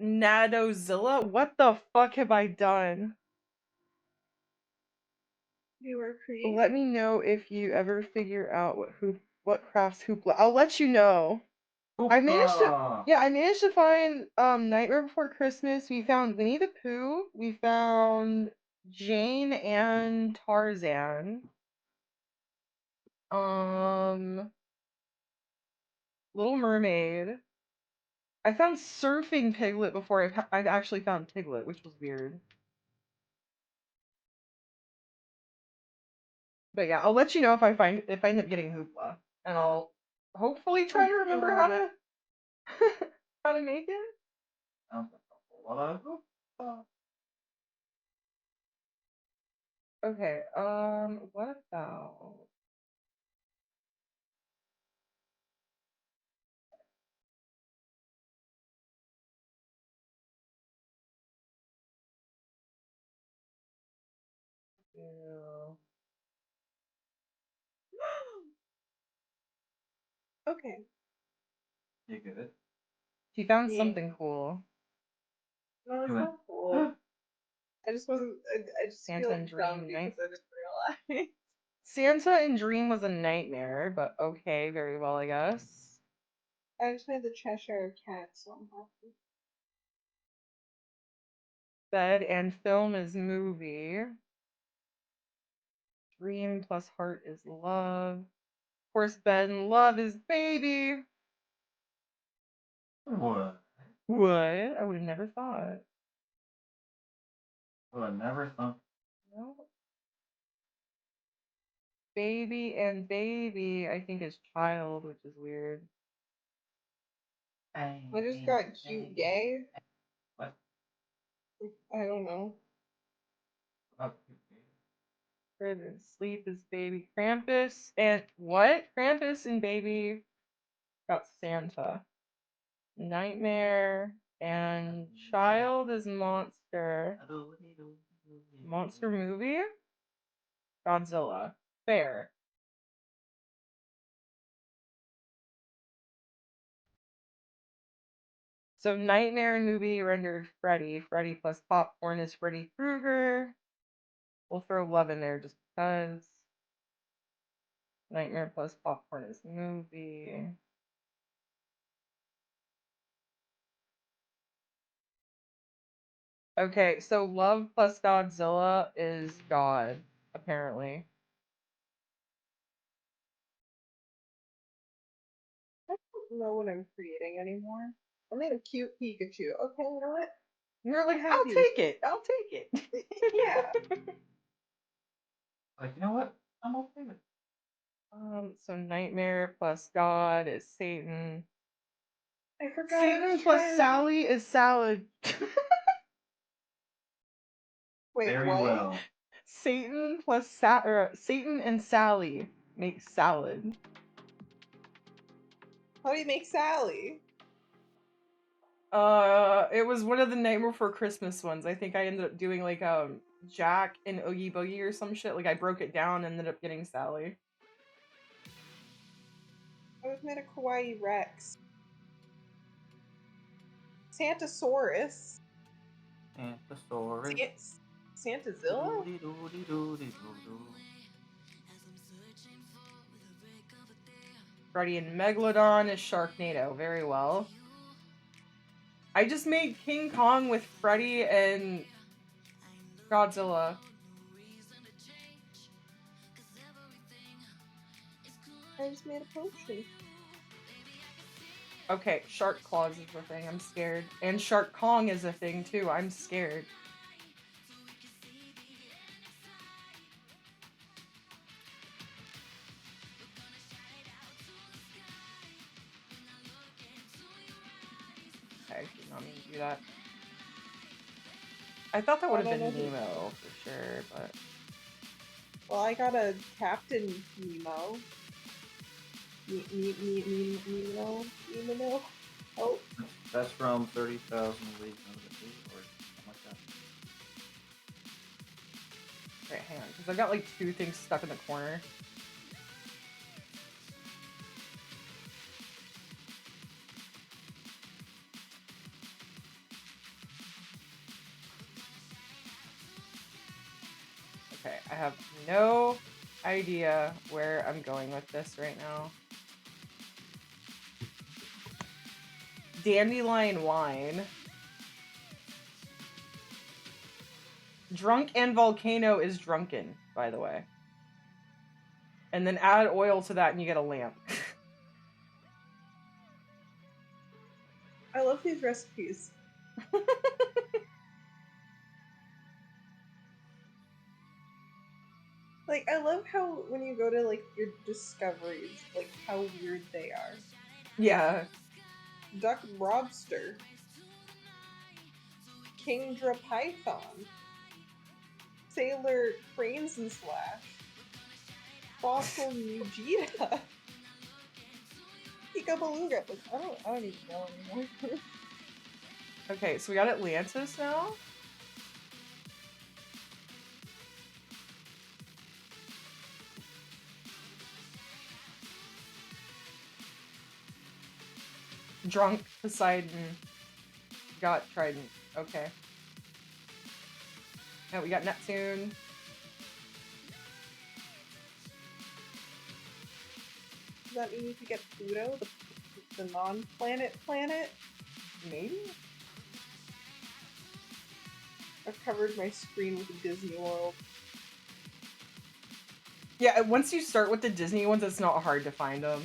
Nadozilla? What the fuck have I done? You were creative. Let me know if you ever figure out what crafts hoopla. I'll let you know. I managed to Hoopla! I managed to find Nightmare Before Christmas. We found Winnie the Pooh. We found Jane and Tarzan. Little Mermaid. I found Surfing Piglet before I've actually found Piglet, which was weird. But yeah, I'll let you know if I end up getting Hoopla, and I'll hopefully try to remember how to how to make it. Sounds like a whole lot of hoopla. Okay, what about you? Okay. You get it? She found Yeah. something cool. No, it's You went, not cool. I just wasn't. I just Santa feel and dumb Dream because Night. I didn't realize. Santa in Dream was a nightmare, but okay, very well, I guess. I just made the Cheshire Cat, so I'm happy. Bed and film is movie. Dream plus heart is love. Of course, bed and love is baby. what? What? I would have never thought. Well, I never thought. No. Baby and baby, I think is child, which is weird. I just got cute gay. What? I don't know. About Crib and sleep is baby. Krampus and what? Krampus and baby got Santa. Nightmare and child is monster. Monster movie? Godzilla. Fair. So Nightmare movie rendered Freddy. Freddy plus popcorn is Freddy Krueger. We'll throw love in there just because. Nightmare plus popcorn is movie. Okay, so love plus Godzilla is God, apparently. I don't know what I'm creating anymore. I made a cute Pikachu. Okay, you know what? You're like, I'm I'll happy with take it. I'll take it. Yeah. like, you know what? I'm okay with it. So Nightmare plus God is Satan. I forgot. Satan plus Sally is salad. Wait, Very what? well. Satan plus Satan and Sally make salad. How do you make Sally? It was one of the Nightmare Before Christmas ones. I think I ended up doing like Jack and Oogie Boogie or some shit. Like I broke it down and ended up getting Sally. I was made a Kawaii Rex. Santasaurus. Antosaurus. Santazilla? Freddy and Megalodon is Sharknado. Very well. I just made King Kong with Freddy and Godzilla. I just made a potion. Okay, Shark Claws is the thing. I'm scared. And Shark Kong is a thing too. I'm scared. I did not mean to do that. I thought that would have been Nemo for sure, but Well, I got a Captain Nemo. Nemo? Oh. That's from 30,000 Leagues Under the Sea, or something like that. okay, hang on, because I've got like two things stuck in the corner. I have no idea where I'm going with this right now. Dandelion wine. Drunk and volcano is drunken, by the way. And then add oil to that and you get a lamp. I love these recipes. Like, I love how when you go to like your discoveries, like how weird they are. Yeah. Duck Robster. Kingdra Python. Sailor Cranes and Slash. Fossil Mugita. Pika Beluga. Like, I don't even know anymore. Okay, so we got Atlantis now. Drunk Poseidon got Trident. Okay. Now we got Neptune. Does that mean you could get Pluto, the non-planet planet? Maybe? I've covered my screen with Disney World. Yeah, once you start with the Disney ones, it's not hard to find them.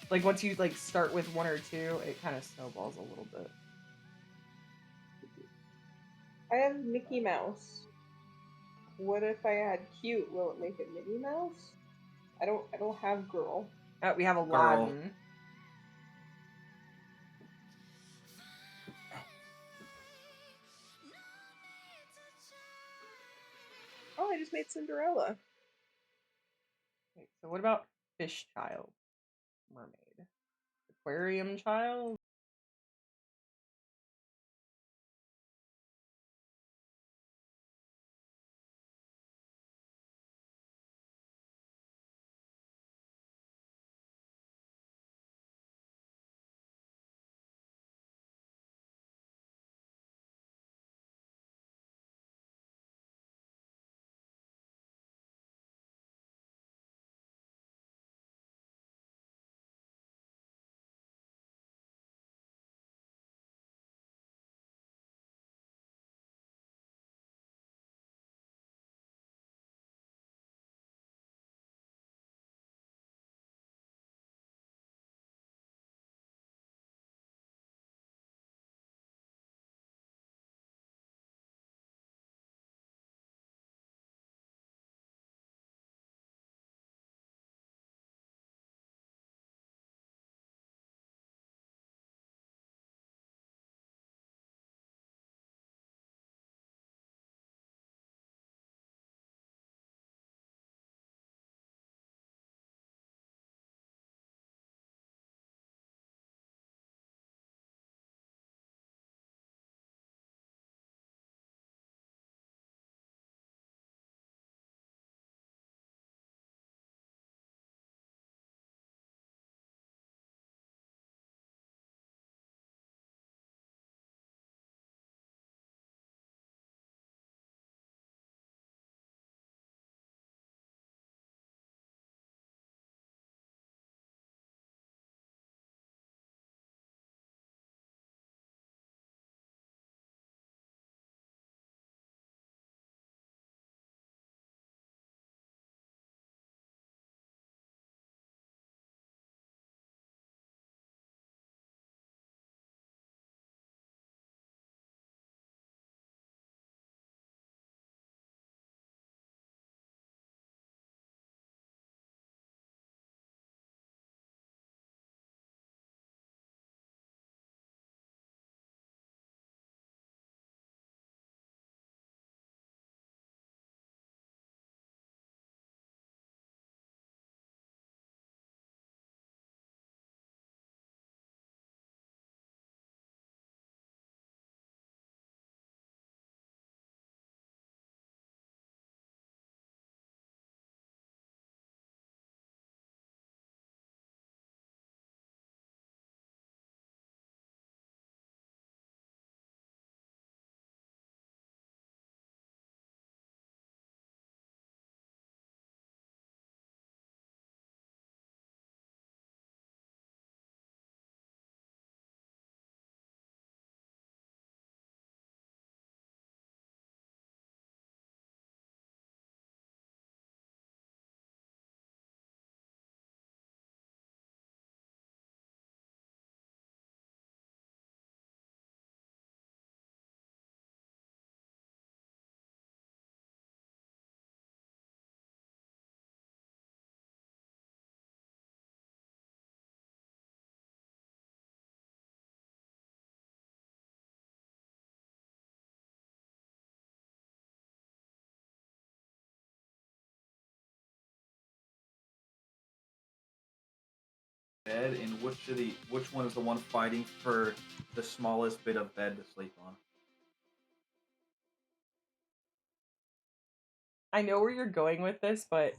Like, once you, like, start with one or two, it kind of snowballs a little bit. I have Mickey Mouse. What if I add cute? Will it make it Minnie Mouse? I don't have girl. We have Aladdin. Oh, I just made Cinderella. Okay, so what about Fish Child? Mermaid. Aquarium Child? bed, and which one is the one fighting for the smallest bit of bed to sleep on? I know where you're going with this, but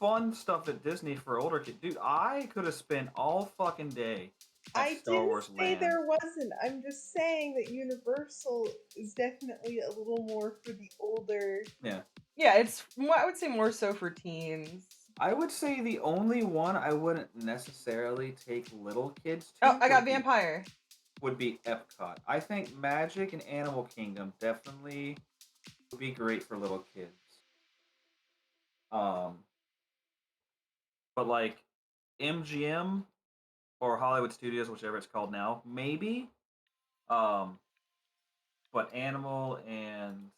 fun stuff at Disney for older kids. Dude, I could have spent all fucking day at I Star didn't Wars say Land. there wasn't. I'm just saying that Universal is definitely a little more for the older. Yeah. Yeah, it's I would say more so for teens. I would say the only one I wouldn't necessarily take little kids Oh, to I got Vampire. would be Epcot. I think Magic and Animal Kingdom definitely would be great for little kids. Um, but like MGM or Hollywood Studios, whichever it's called now, maybe. Um, but Animal and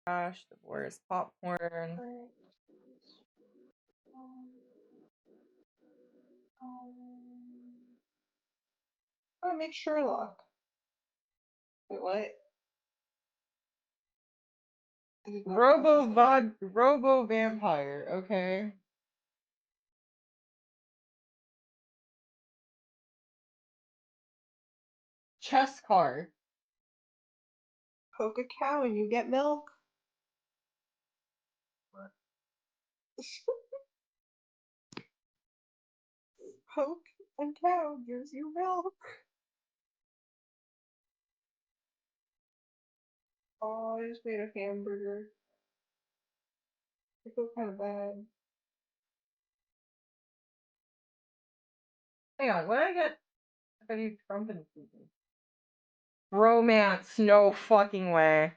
Trash, divorce, popcorn. I make Sherlock. Wait, what? Robo vampire, okay. Chess card. Poke a cow and you get milk. Poke a cow gives you milk. Oh, I just made a hamburger. I feel kind of bad. Hang on, what did I get? I got you Trump and Putin. Romance, no fucking way.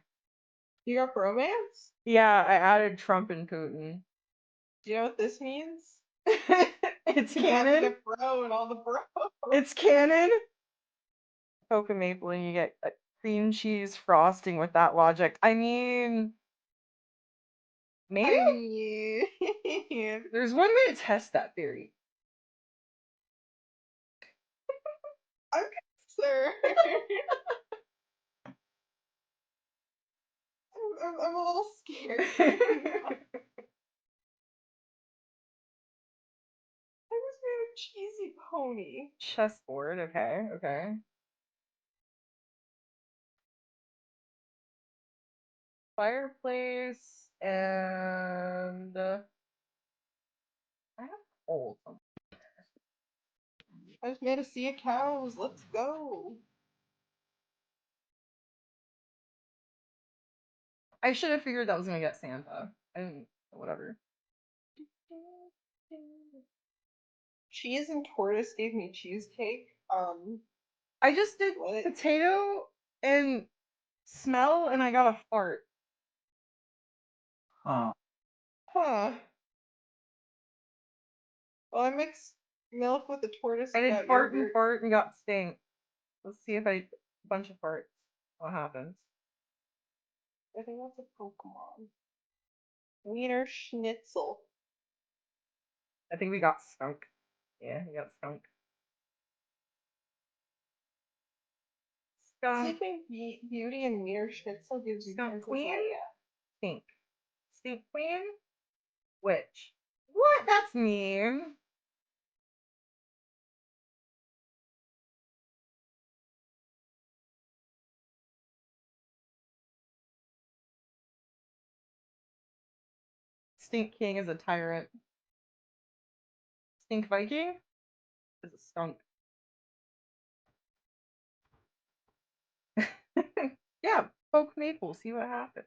You got bromance? Yeah, I added Trump and Putin. Do you know what this means? It's You have to canon. get bro and all the bro. It's canon. Cocoa maple and you get cream cheese frosting with that logic. I mean, maybe I mean, there's one way to test that theory. I'm concerned. I'm a little scared right now. I was made a cheesy pony. Chessboard, okay, okay. Fireplace and I have coal. I just made a sea of cows. Let's go. I should have figured that was gonna get Santa. I didn't. Whatever. Cheese and tortoise gave me cheesecake. I just did What? potato and smell, and I got a fart. Huh. Huh. Well, I mixed milk with the tortoise I and did got fart and yogurt. fart and got stink. Let's see if I bunch of farts. What happens? I think that's a Pokemon. Wiener Schnitzel. I think we got skunk. Yeah, we got skunk. Skunk. Sleeping Beauty and Wiener Schnitzel gives you Skunk Princess Queen? Leia. Stink. Stink Queen? Witch. What? That's mean. Stink King is a tyrant. Stink Viking is a skunk. Yeah, poke maple, see what happens.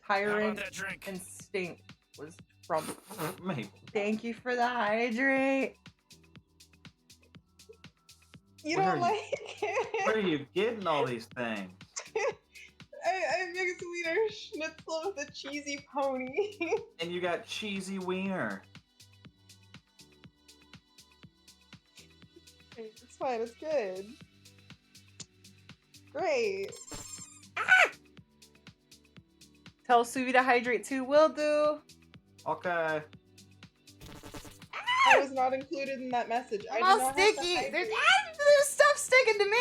Tyrant and stink was from Maple. Thank you for the hydrate. You Where don't are like Where are it? you getting all these things? I mixed Wiener Schnitzel with a cheesy pony. And you got cheesy wiener. It's fine, it's good. Great. Tell Suvi to hydrate too. Will do. Okay. I was not included in that message. I I'm do all not have to sticky. hydrate. There's stuff sticking to me.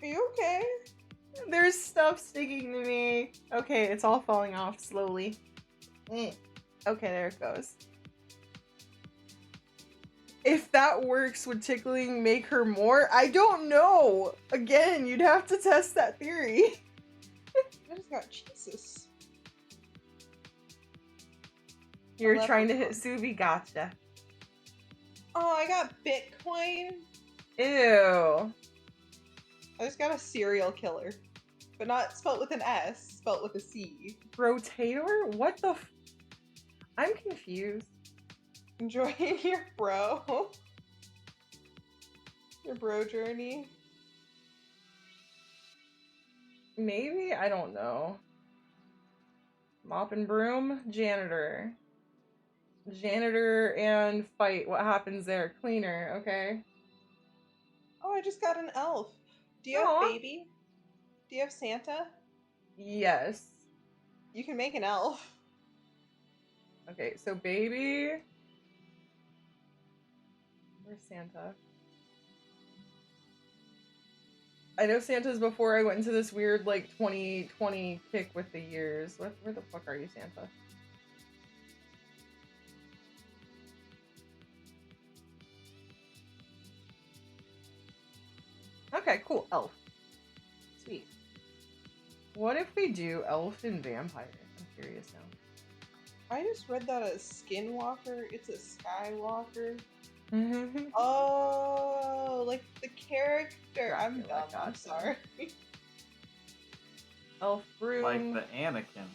Are you okay? There's stuff sticking to me. Okay, it's all falling off slowly. Okay, there it goes. If that works, would tickling make her more? I don't know. Again, you'd have to test that theory. I just got Jesus. You're A trying to hit leprechaun. Suvi. Gotcha. Oh, I got Bitcoin. Ew. I just got a serial killer. But not spelt with an S, spelt with a C. Rotator? What the I'm confused. Enjoying your bro. Your bro journey. Maybe? I don't know. Mop and broom? Janitor. Janitor and fight. What happens there? Cleaner. Okay. Oh, I just got an elf. Do you have Aw. baby? Do you have Santa? Yes. You can make an elf. Okay, so baby. Where's Santa? I know Santa's before I went into this weird like 2020 kick with the years. Where the fuck are you, Santa? Okay, cool. Elf. Sweet. What if we do elf and vampire? I'm curious now. I just read that as Skinwalker. It's a Skywalker. Mm-hmm. Oh, like the character. I'm Dracula, dumb. I'm gotcha. sorry. Elf room. Like the Anakin.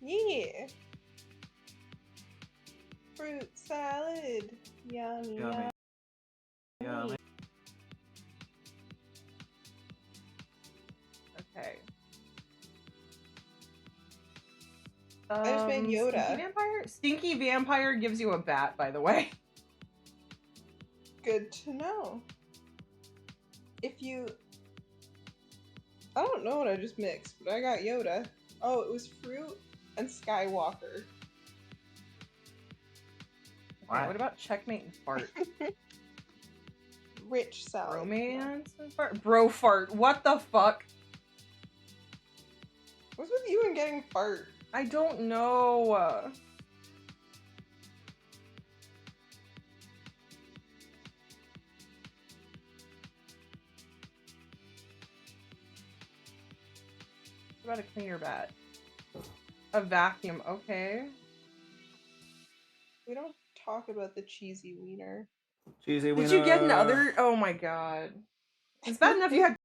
Yeah. Fruit salad. Yummy. Yummy. Yummy. Okay. I just made Yoda. Stinky vampire? Stinky vampire gives you a bat, by the way. Good to know. If you... I don't know what I just mixed, but I got Yoda. Oh, it was fruit and Skywalker. Okay, what about checkmate and fart? Rich salad. Romance and fart? Bro fart. What the fuck? What's with you and getting fart? I don't know. What about a cleaner bat? A vacuum, okay. We don't talk about the cheesy wiener. Cheesy winner. Did you get another? Oh my god. It's bad enough you had.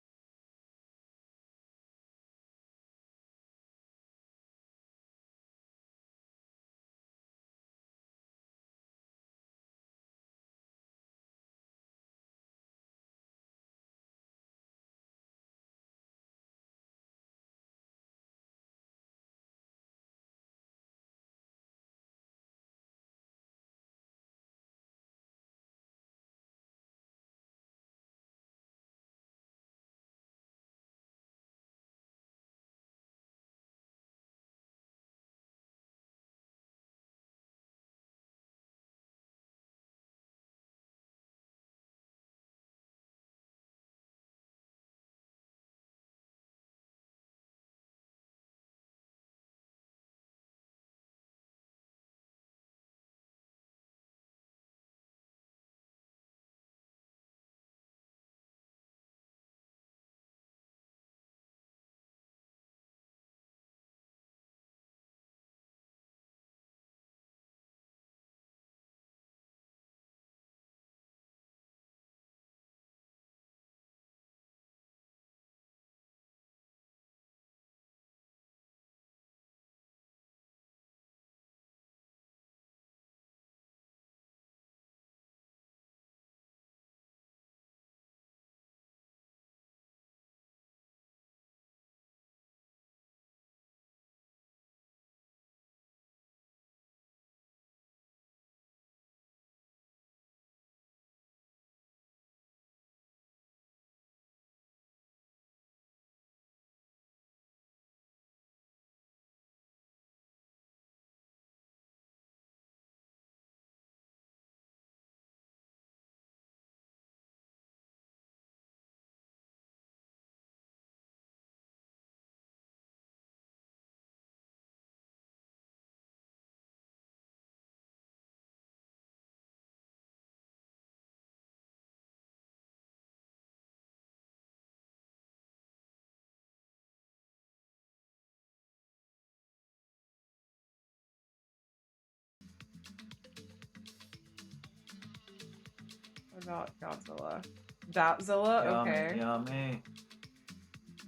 What about Godzilla? Batzilla? Yummy, Okay. yummy.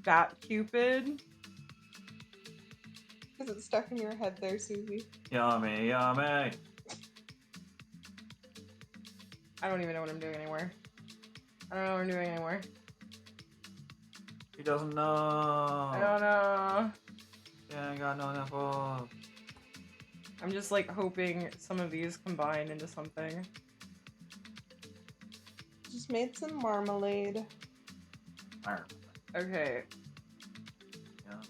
Bat Cupid? Is it stuck in your head there, Susie? Yummy, yummy. I don't even know what I'm doing anymore. I don't know what I'm doing anymore. He doesn't know. I don't know. Yeah, I got no info. I'm just like hoping some of these combine into something. Just made some marmalade. Okay. Yummy.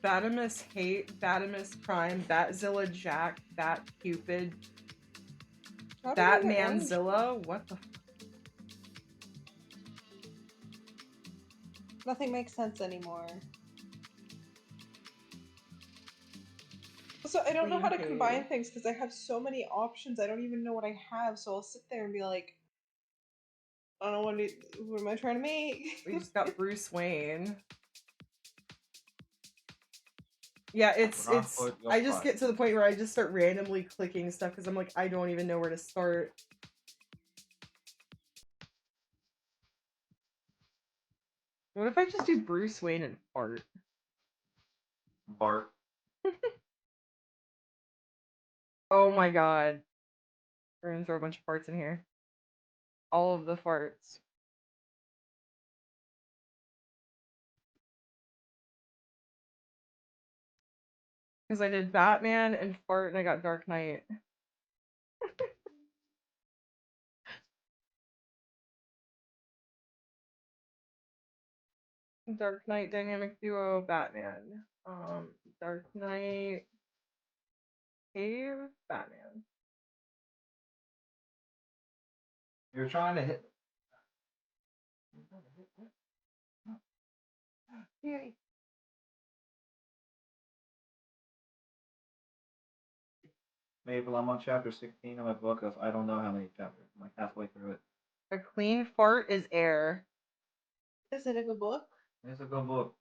Batimus Hate, Batimus Prime, Batzilla Jack, Bat Cupid, How did I get orange? Batmanzilla? What the? Nothing makes sense anymore. So I don't know how to Queen combine Page. things because I have so many options. I don't even know what I have. So I'll sit there and be like, I don't know what am I trying to make? We just got Bruce Wayne. Yeah, it's I just get to the point where I just start randomly clicking stuff because I'm like, I don't even know where to start. What if I just do Bruce Wayne and fart? Bart. Oh my god. We're gonna throw a bunch of farts in here. All of the farts. Because I did Batman and fart and I got Dark Knight. Dark Knight Dynamic Duo Batman. Dark Knight Cave Batman. You're trying to hit. Yay. Mabel, I'm on chapter 16 of my book of I don't know how many chapters. I'm like halfway through it. A clean fart is air. Is it a good book? It's a good book.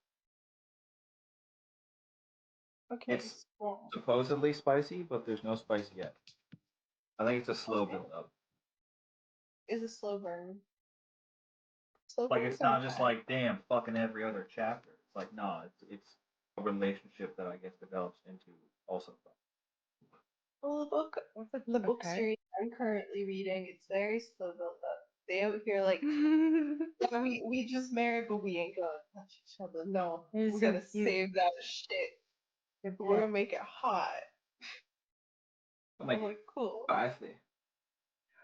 Okay. It's Well, supposedly spicy, but there's no spice yet. I think it's a slow build up. is a slow burn. Slow Like burns it's are not just bad. like damn fucking every other chapter. It's like nah, it's a relationship that I guess develops into also. Well, the book series I'm currently reading, it's very slow build up. They out here like we just married, but we ain't gonna touch each other. No, You're we're so gonna cute. save that shit. We're gonna make it hot. I'm I'm like, cool. spicy.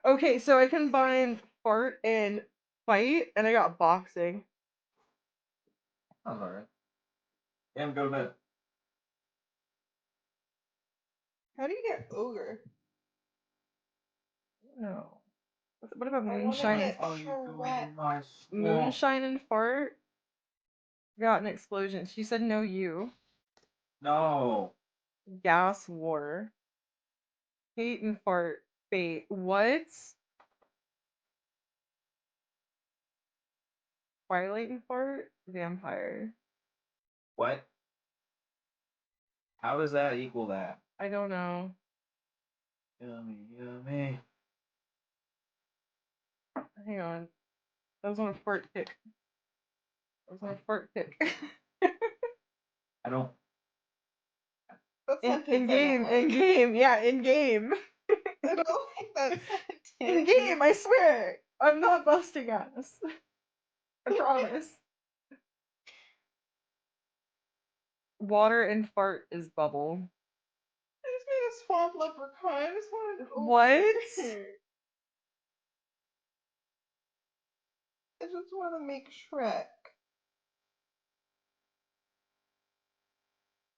Okay, so I combined fart and fight, and I got boxing. Sounds alright. Yeah, go to bed. How do you get ogre? No. What about I wanna moonshine? get What are you doing Shrek. in my swamp? Moonshine and fart got an explosion. She said no you. No. Gas war. Hate and fart fate. What? Twilight and fart? Vampire. What? How does that equal that? I don't know. Yummy, yummy. Hang on. That was on a fart kick. That was on a fart kick. I don't. That in sentence I don't game, like. in game, yeah, in game. I don't like that In sentence. game, I swear. I'm not busting ass. I promise. Water and fart is bubble. I just made a swamp leprechaun. I just wanted ogre. What? I just want to make Shrek.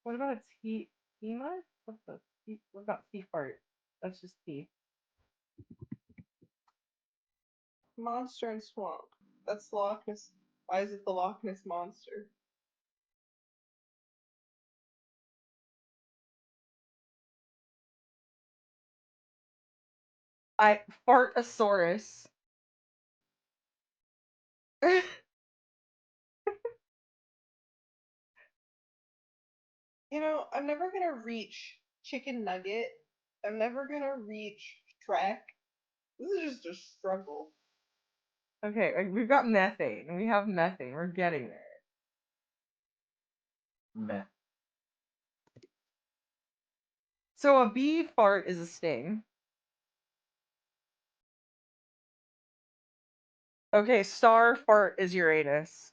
What about a tea? Tea mud? What's the tea? What about tea fart? That's just tea. Monster and swamp. That's Loch Ness. Why is it the Loch Ness monster? I fartasaurus. You know, I'm never gonna reach Chicken Nugget. I'm never gonna reach Shrek. This is just a struggle. Okay, we've got methane. We have methane. We're getting there. Meh. So a bee fart is a sting. Okay, star fart is Uranus.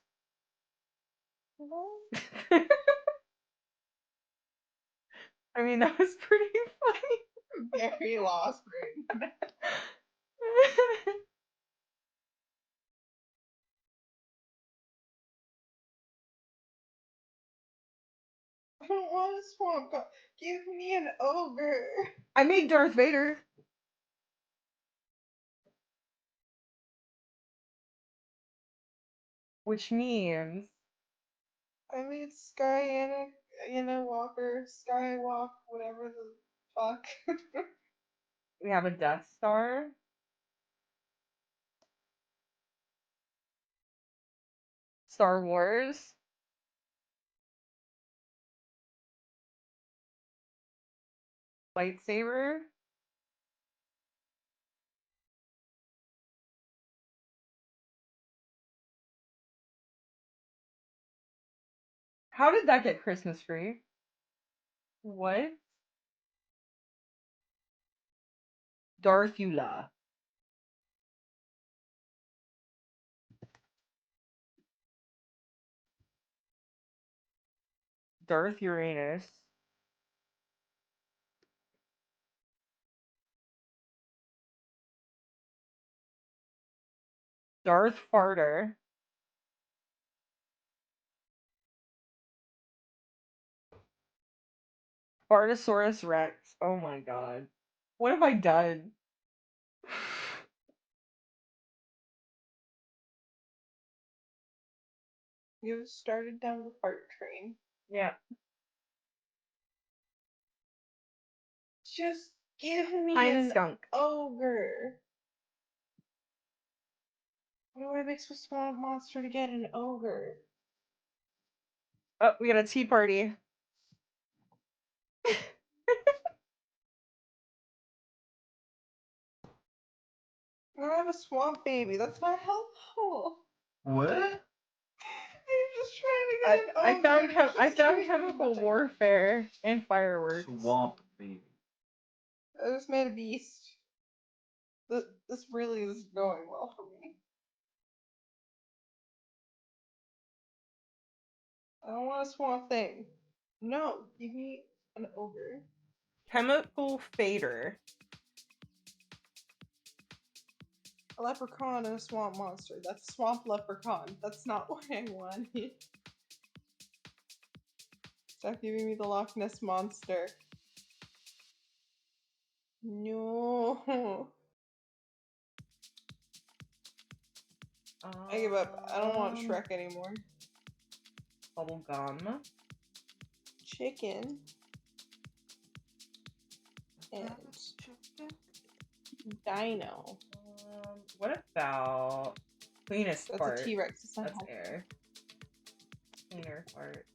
I mean, that was pretty funny. Very lost brain. I don't want a swamp god. Give me an ogre. I made Darth Vader. Which means I made Sky Walker, Skywalk, whatever the fuck. we have a Death Star, Star Wars, lightsaber. How did that get Christmas tree? What? Darthula. Darth Uranus. Darth Farter. Fartosaurus Rex. Oh my god. What have I done? You started down the fart train. Yeah. Just give me Pine an skunk. ogre. What do I mix with swamp monster to get an ogre? Oh, we got a tea party. I don't have a swamp baby. That's not helpful. What? I'm just trying to get an ogre. I He's found giving me chemical nothing. warfare and fireworks. Swamp baby. I just made a beast. This really is going well for me. I don't want a swamp thing. No, give me an ogre. Chemical fader. A leprechaun and a swamp monster. That's a swamp leprechaun. That's not what I wanted. Stop giving me the Loch Ness monster. No. I give up. I don't want Shrek anymore. Bubble gum. Chicken. And dino. What about cleanest That's part? a T-Rex. It's not That's helpful. air. Cleaner part.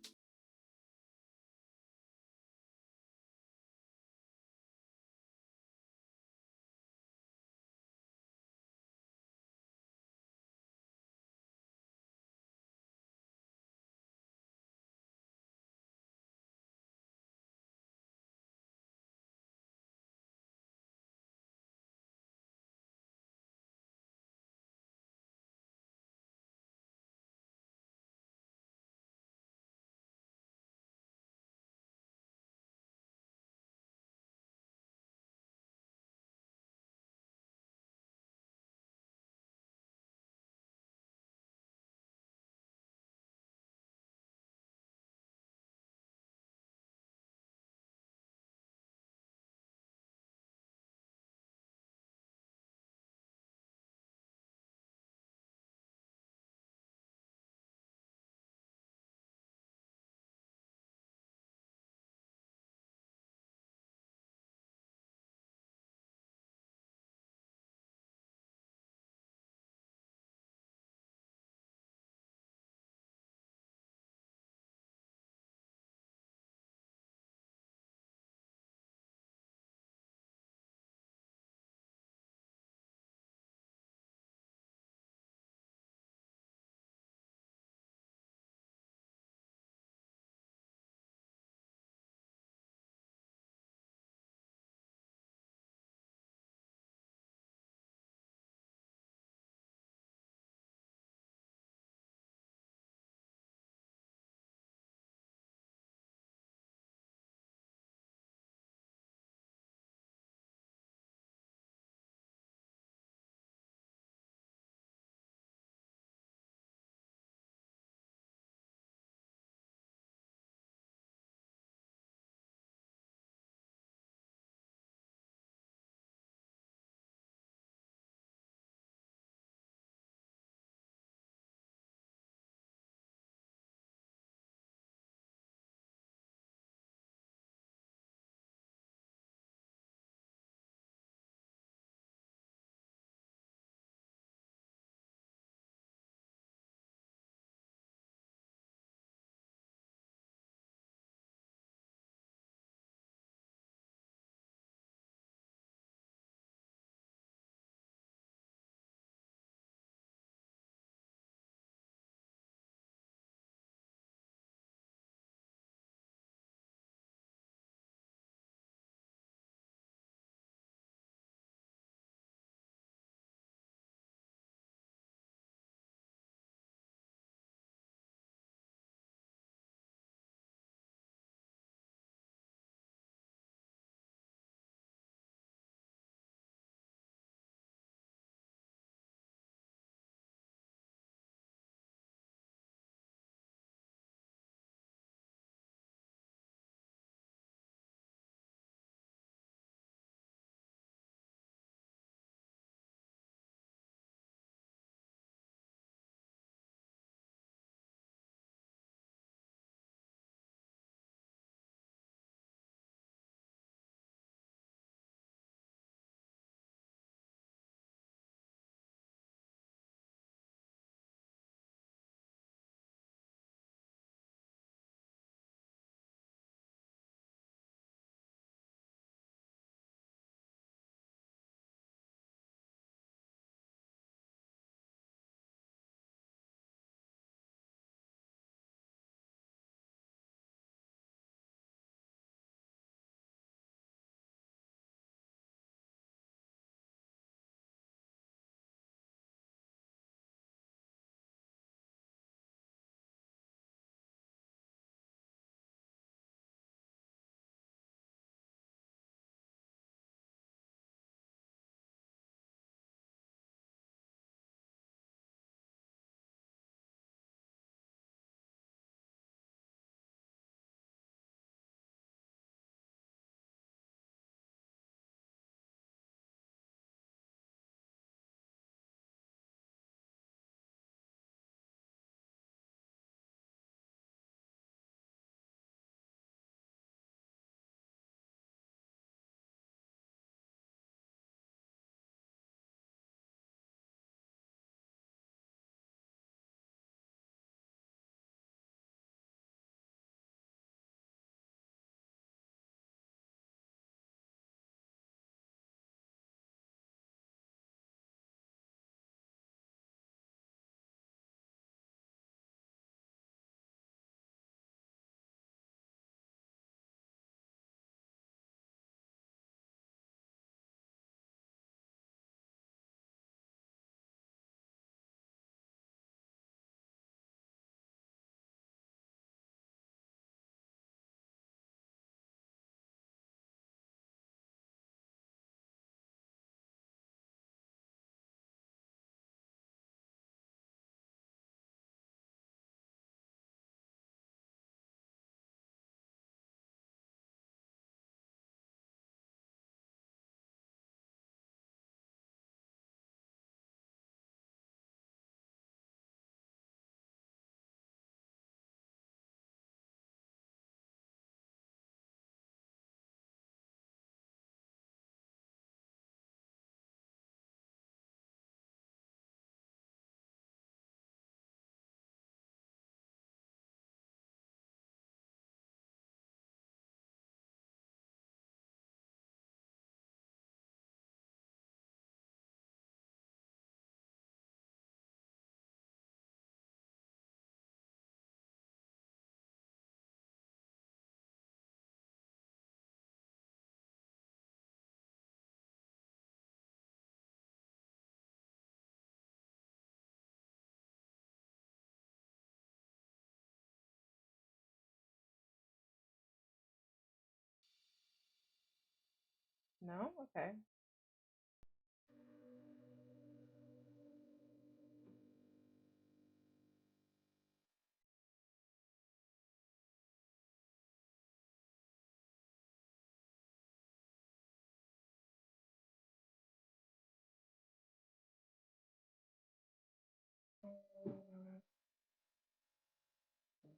No? Okay.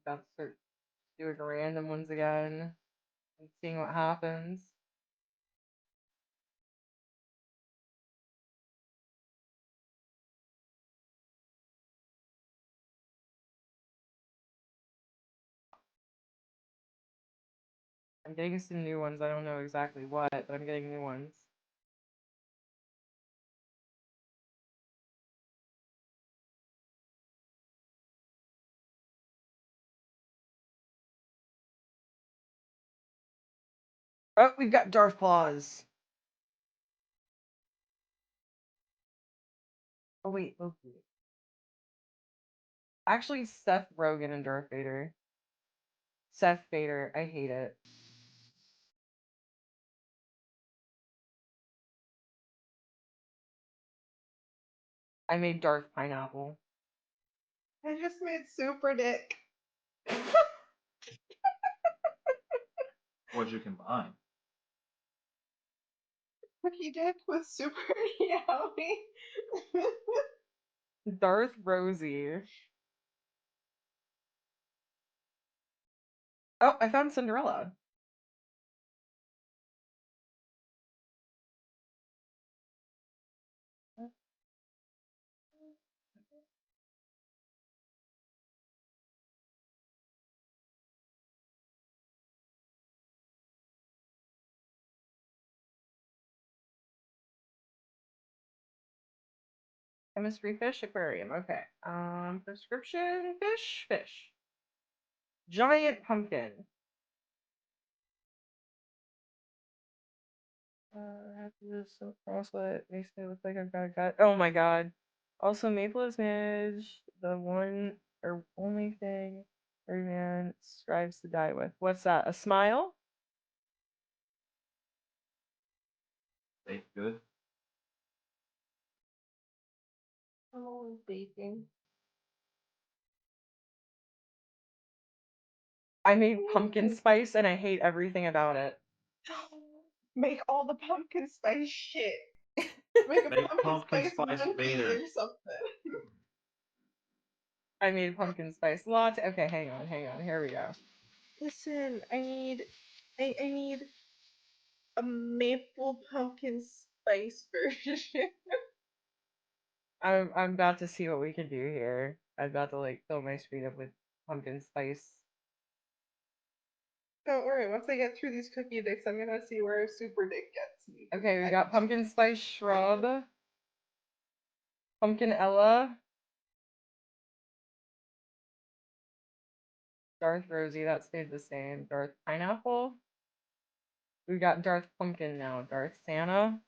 About to start doing random ones again and seeing what happens. I'm getting some new ones. I don't know exactly what, but I'm getting new ones. Oh, we've got Darth Claws. Oh wait, Loki. Actually, Seth Rogen and Darth Vader. Seth Vader, I hate it. I made Darth Pineapple. I just made Super Dick. What'd you combine? Cookie Dick with Super Yowie. Darth Rosie. Oh, I found Cinderella. Chemistry fish aquarium. Okay. Prescription fish. Giant pumpkin. I have to do this across what makes me look like I've got a gut. Oh my god. Also, Maple is Midge, the one or only thing every man strives to die with. What's that? A smile? Baked good. I'm always baking. I made pumpkin spice and I hate everything about it. Make all the pumpkin spice shit. Make a Make pumpkin pumpkin spice spice monkey Vader. or something. I made pumpkin spice latte. Okay, hang on. Here we go. Listen, I need a maple pumpkin spice version. I'm about to see what we can do here. I'm about to like fill my screen up with pumpkin spice. Don't worry, once I get through these cookie dicks, I'm gonna see where Super Dick gets me. Okay, we got pumpkin spice shrub, pumpkin Ella, Darth Rosie, that stayed the same. Darth Pineapple. We got Darth Pumpkin now. Darth Santa.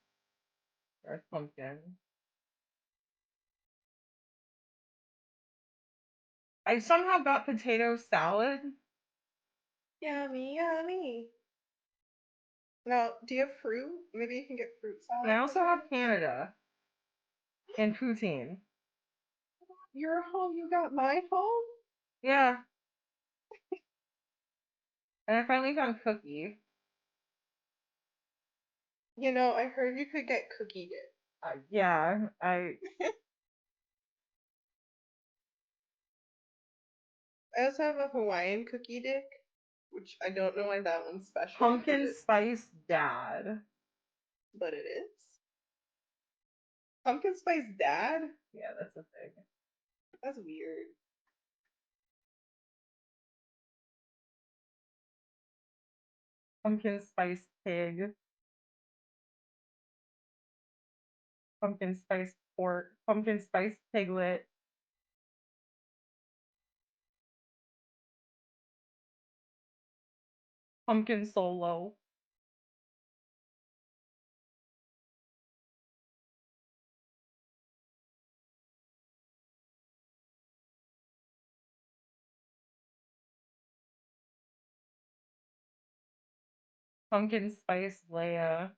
Darth Pumpkin. I somehow got potato salad. Yummy, yummy. Now, do you have fruit? Maybe you can get fruit And salad. I also have Canada. And poutine. Your home, you got my home? Yeah. And I finally found cookie. You know, I heard you could get cookie dick. Yeah, I I also have a Hawaiian cookie dick, which I don't know why that one's special, pumpkin spice dad. but it is. Pumpkin spice dad? Yeah, that's a thing. That's weird. Pumpkin spice pig. Pumpkin spice pork. Pumpkin spice piglet. Pumpkin solo. Pumpkin spice Leia.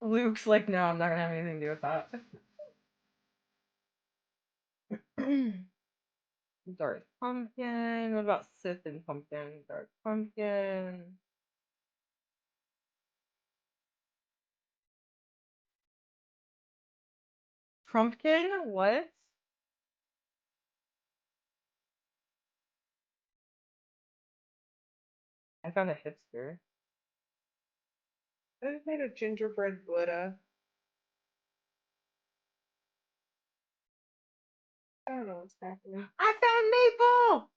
Luke's like, no, I'm not gonna have anything to do with that. Dark pumpkin. What about Sith and pumpkin? Dark pumpkin. Pumpkin? What? I found a hipster. I just made a gingerbread Buddha. I don't know what's happening. I found maple.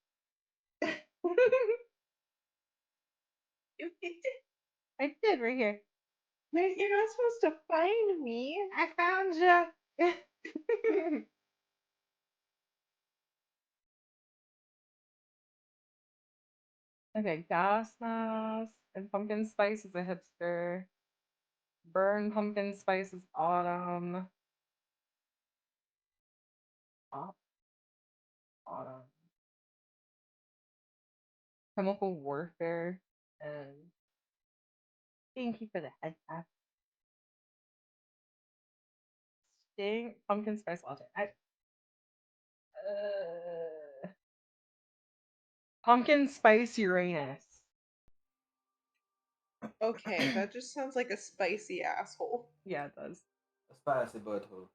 You did. I did right here. Wait, you're not supposed to find me. I found you. Okay, gas mask and pumpkin spice is a hipster. Burn pumpkin spice is autumn. Au- Autumn. Chemical warfare and thank you for the head tap. Sting pumpkin spice latte. Pumpkin spice Uranus. Okay, that just sounds like a spicy asshole. Yeah, it does. A spicy butthole.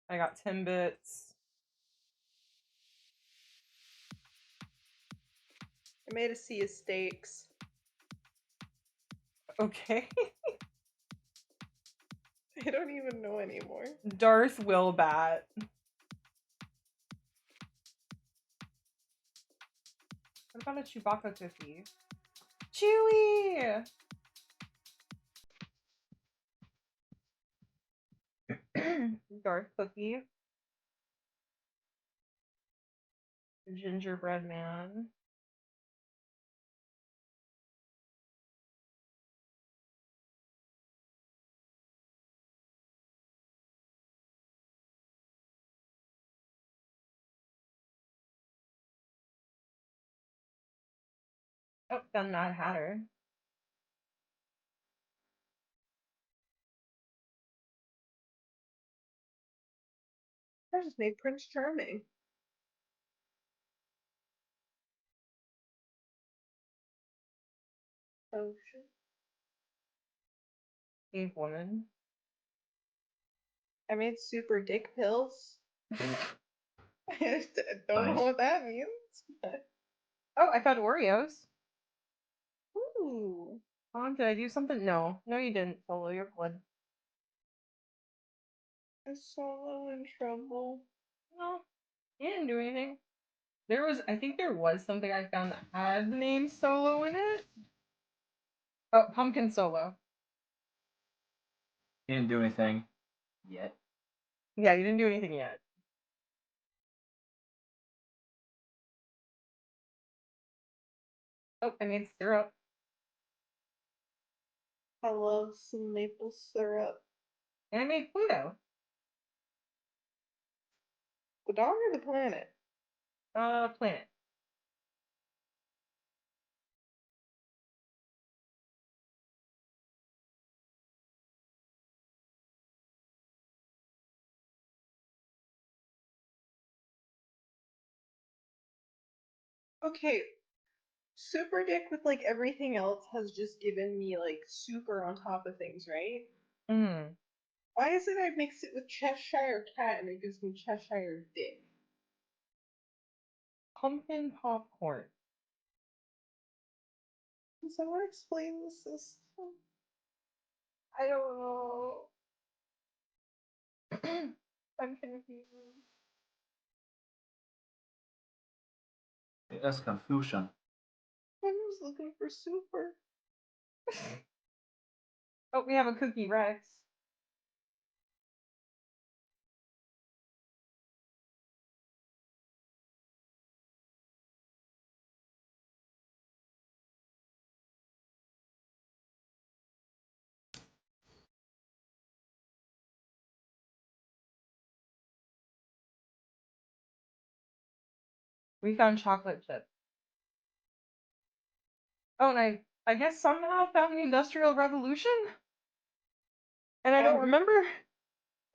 I got Timbits. I made a sea of steaks. Okay. I don't even know anymore. Darth Willbat. What about a Chewbacca cookie? Chewie! Darth cookie. Gingerbread man. Oh, done Mad Hatter. I just made Prince Charming. Oh shit. Eve woman. I made super dick pills. I don't Nice. know what that means. But... Oh, I found Oreos. Ooh. Did I do something? No. No, you didn't, Solo. You're good. Is Solo in trouble? No, you didn't do anything. I think there was something I found that had the name Solo in it. Oh, Pumpkin Solo. He didn't do anything yet. Yeah, you didn't do anything yet. Oh, I made syrup. I love some maple syrup. And I made Pluto. The dog or the planet? Planet. Okay, Super Dick with like everything else has just given me like super on top of things, right? Mm. Why is it I mix it with Cheshire Cat and it gives me Cheshire Dick? Pumpkin popcorn. Can someone explain the system? I don't know. I'm confused. That's confusion. I'm just looking for super. Oh, we have a Cookie Rex. We found chocolate chip. Oh, and I guess somehow found the Industrial Revolution? And I don't remember.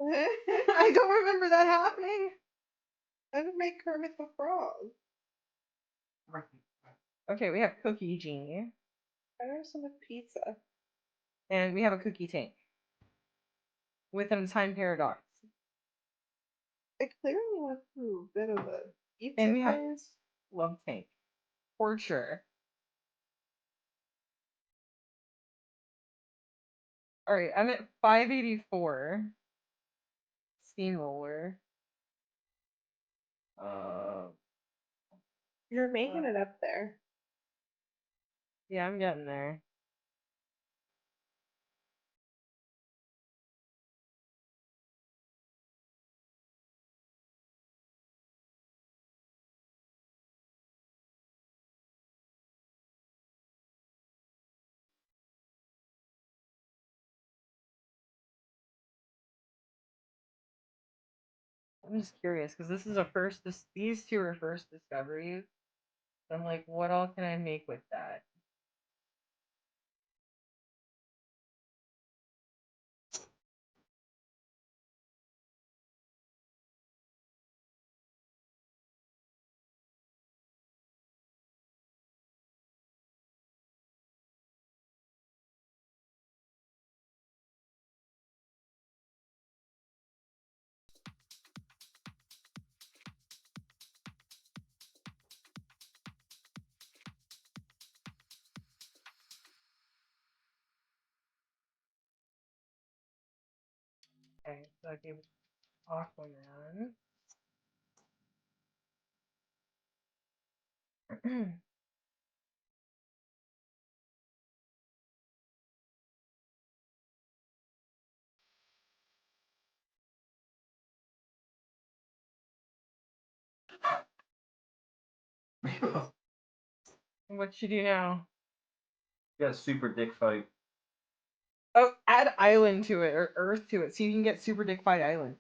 I don't remember that happening. I didn't make Kermit the Frog. Okay, we have Cookie Genie. I have some with pizza. And we have a Cookie Tank. Within a time paradox. I clearly went through a bit of a pizza And we have phase. Love Tank. For sure. Alright, I'm at 584. Steamroller. You're making it up there. Yeah, I'm getting there. I'm just curious because this is a first. These two are first discoveries. So I'm like, what all can I make with that? Okay, so I gave Aquaman. What should you do now? Got a super dick fight. Oh, add island to it or Earth to it, so you can get Super Dick Fight Island.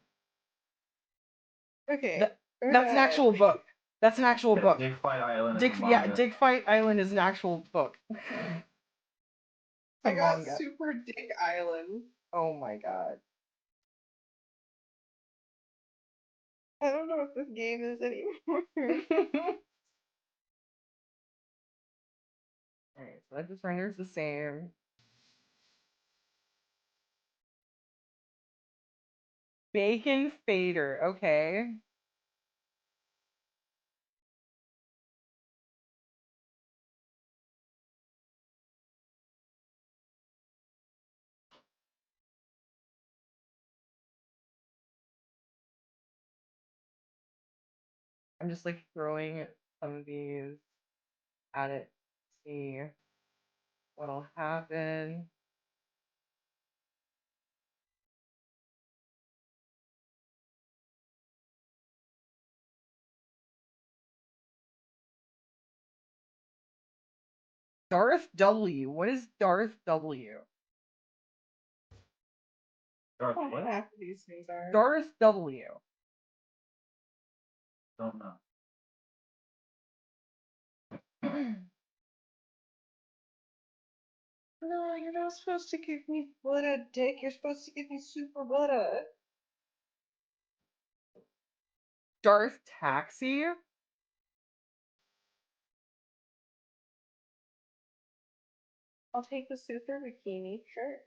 Okay. That's an actual book. That's an actual book. Dick fight island. Dick Fight Island is an actual book. I got Manga. Super Dick Island. Oh my god. I don't know what this game is anymore. Alright, so that just renders the same. Bacon Fader, okay. I'm just like throwing some of these at it, see what'll happen. Darth W. What is Darth W? Darth What what? half of these things are? Darth W. Don't know. No, you're not supposed to give me Buddha, Dick. You're supposed to give me Super Buddha. Darth Taxi? I'll take the super bikini, sure.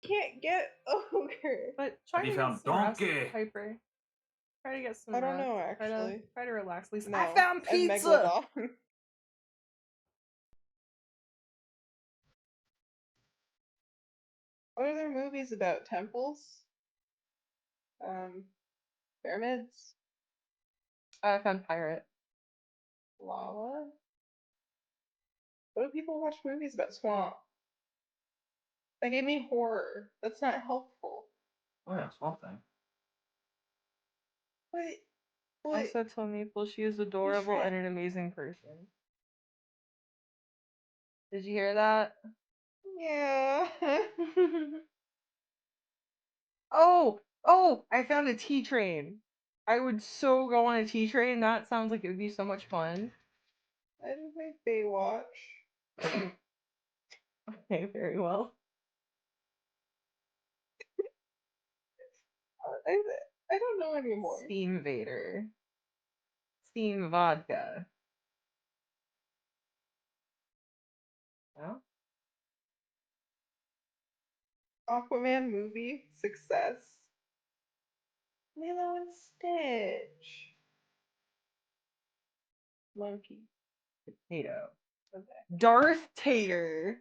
can't get ogre. But try Have to you get found some rest, donkey? Piper. Try to get some I don't rest. know Try to actually. try to relax, Lisa. No, I found I'm pizza. megalodon. What are there movies about? Temples? Pyramids? I found pirate. Lava? What do people watch movies about? Swamp. That gave me horror. That's not helpful. Oh yeah, Swamp Thing. What? I What? said to Maple she is adorable and an amazing person. Did you hear that? Yeah. Oh, I found a tea train. I would so go on a tea train. That sounds like it would be so much fun. I did my Baywatch. Okay, very well. I, I don't know anymore. Steam Vader. Steam vodka. Oh? Aquaman movie success. Lilo and Stitch. Monkey. Potato. Okay. Darth Tater.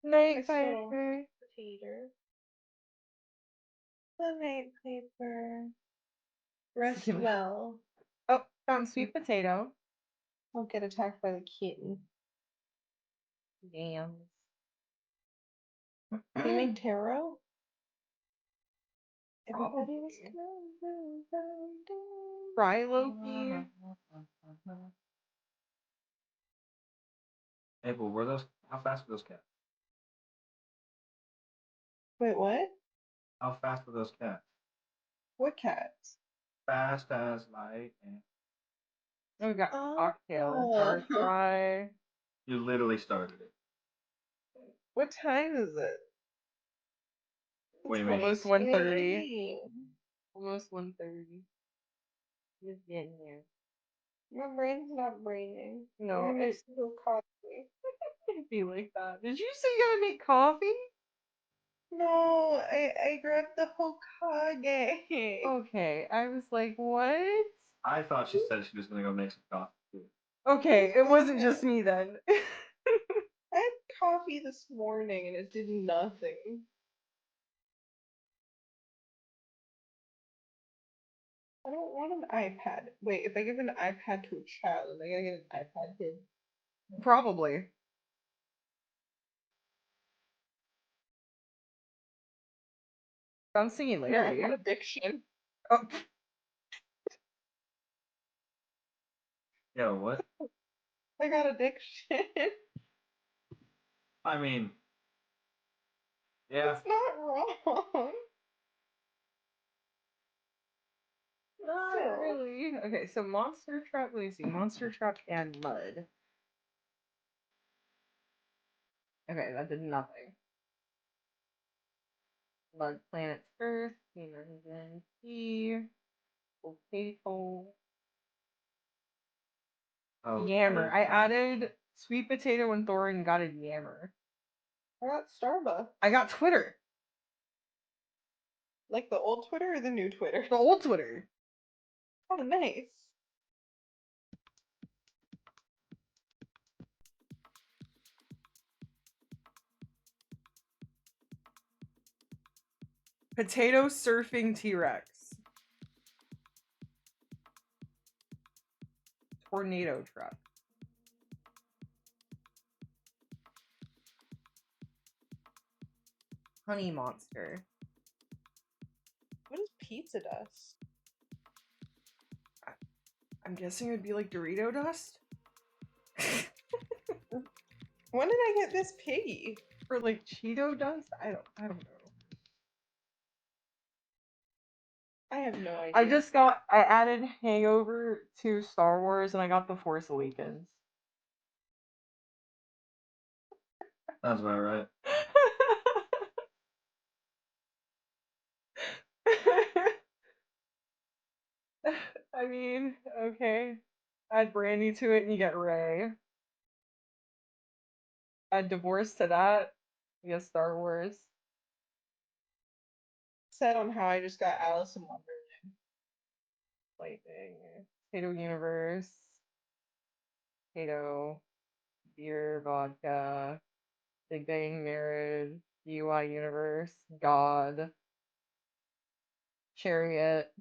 Night I still Fighter. Peter. The night paper. Rest Give it- well. Oh, found sweet potato. Don't get attacked by the kitten. Damn. Can you make tarot? Everybody was Fry Loki. Maple, were those? How fast were those cats? Wait, what? How fast were those cats? What cats? Fast as light. And Oh, we got Oh. cocktail. Dark fry. you literally started it. What time is it? What do you mean? Almost 1:30. Almost 1:30. Just getting there. My brain's not braining. No, I'm gonna it still coffee. it'd be like that. Did you say you gotta make coffee? No, I grabbed the Hokage. Okay, I was like, what? I thought she said she was gonna go make some coffee too. Okay, it wasn't just me then. I had coffee this morning and it did nothing. I don't want an iPad. Wait, if I give an iPad to a child, am I gonna get an iPad kid? Probably. I'm singing Yeah, I Larry. got addiction. Oh, Yeah, what? I got addiction. I mean, yeah. It's not wrong. not Still. really. Okay, so Monster Trap, let me see. Monster Trap and Mud. Okay, that did nothing. Mud Planet Earth, Human Tea, Potato. Oh, Yammer. I added sweet potato and Thor and got a yammer. I got Starbucks. I got Twitter. Like the old Twitter or the new Twitter? The old Twitter. Oh, nice. Potato surfing T-Rex. Tornado truck. Honey monster. What is pizza dust? I'm guessing it would be like Dorito dust? When did I get this piggy? Or like Cheeto dust? I don't know. I have no idea. I added Hangover to Star Wars and I got The Force Awakens. sounds about right. I mean, okay. Add Brandy to it and you get Ray. Add Divorce to that. I guess Star Wars. Set on how I just got Alice in Wonderland. Lightning. Potato Universe. Potato. Beer, vodka. Big Bang Marriage. UI Universe. God. Chariot.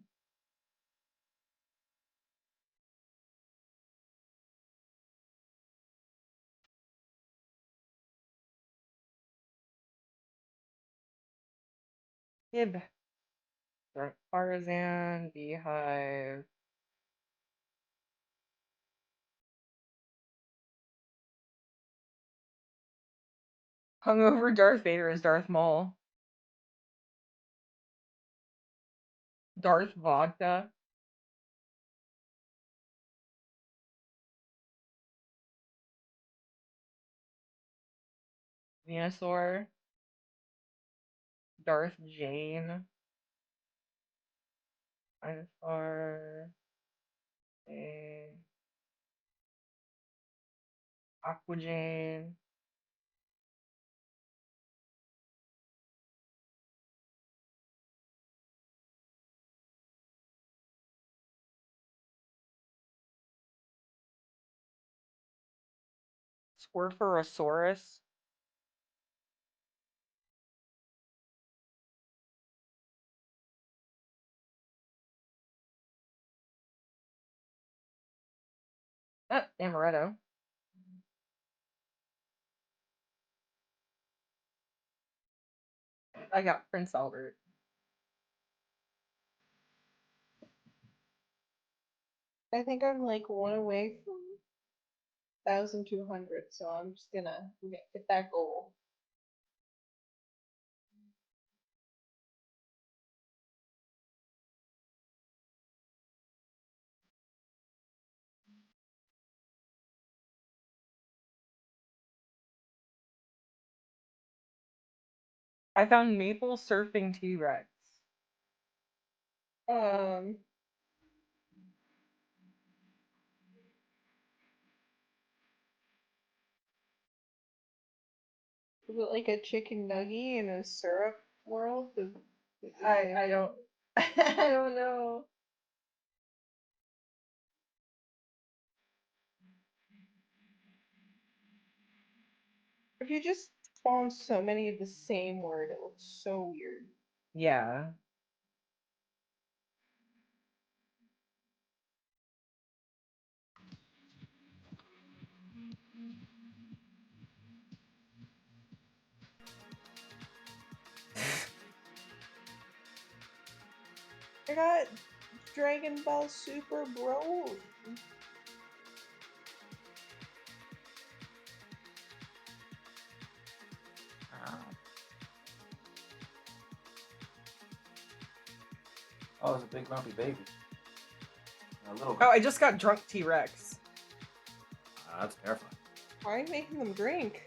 Ib. Tarzan. Beehive. Hungover Darth Vader is Darth Maul. Darth Vodka. Venusaur. Darth Jane. Dinosaur. Aqua Jane. Squirferosaurus. Amaretto. I got Prince Albert. I think I'm like one away from 1,200, so I'm just gonna hit that goal. I found Maple Surfing T-Rex. Um, is it like a chicken nugget in a syrup world? I don't I don't know. If you just spawn so many of the same word, it looks so weird. Yeah. I got Dragon Ball Super Broly. Oh, it's a big grumpy baby. A little. Oh, I just got Drunk T-Rex. That's terrifying. Why are you making them drink?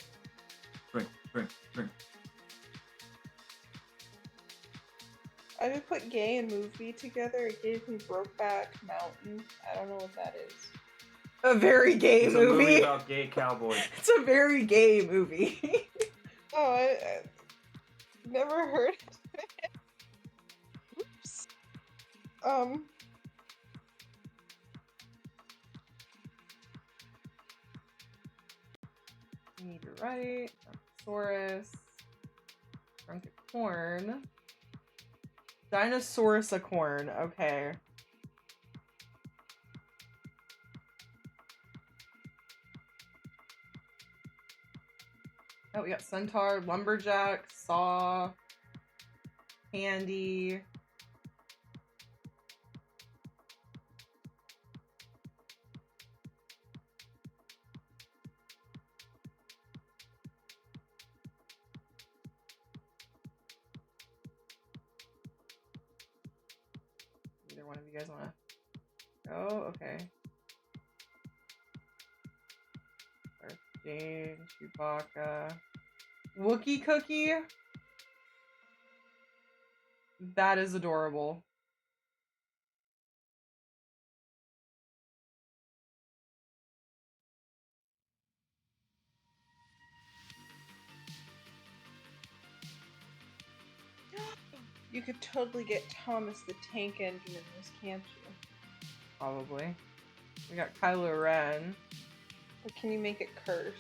Drink, drink, drink. I just put gay and movie together. It gave me Brokeback Mountain. I don't know what that is. A very gay It's movie. a movie about gay cowboys. It's a very gay movie. Oh, I never heard of it. Oops. Need to write. Brontosaurus. Brontocorn. Dinosaurusacorn. Okay. Oh, we got Centaur, Lumberjack, Saw, Candy. Either one of you guys want to go? Okay. Darth Jane, Chewbacca. Wookie Cookie? That is adorable. You could totally get Thomas the Tank Engine in this, can't you? Probably. We got Kylo Ren. Or can you make it curse?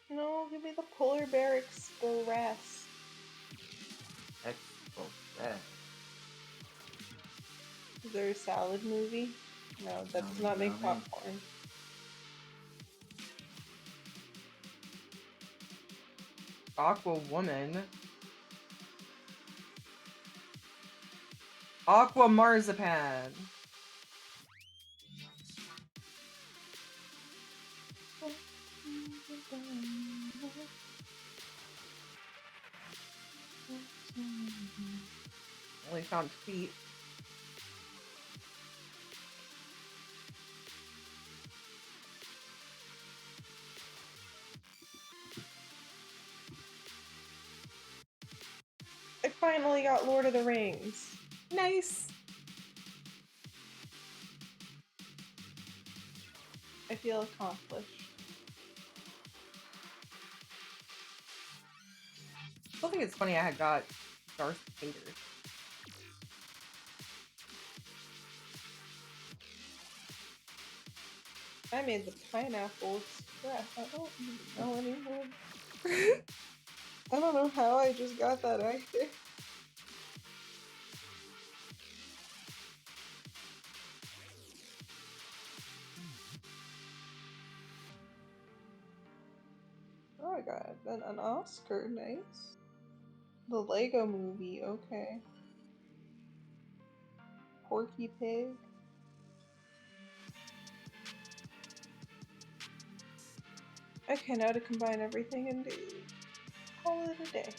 No, give me the Polar Bear Express. Express. Is there a salad movie? No, that does not make popcorn. Aqua Woman. Aqua Marzipan. Only found feet. I finally got Lord of the Rings. Nice. I feel accomplished. I still think it's funny I had got Darth Vader. I made the Pineapple Express. I don't know anymore. I don't know how I just got that either. Oh, I got an Oscar. Nice. The Lego Movie. Okay. Porky Pig. Okay, now to combine everything and call it a day.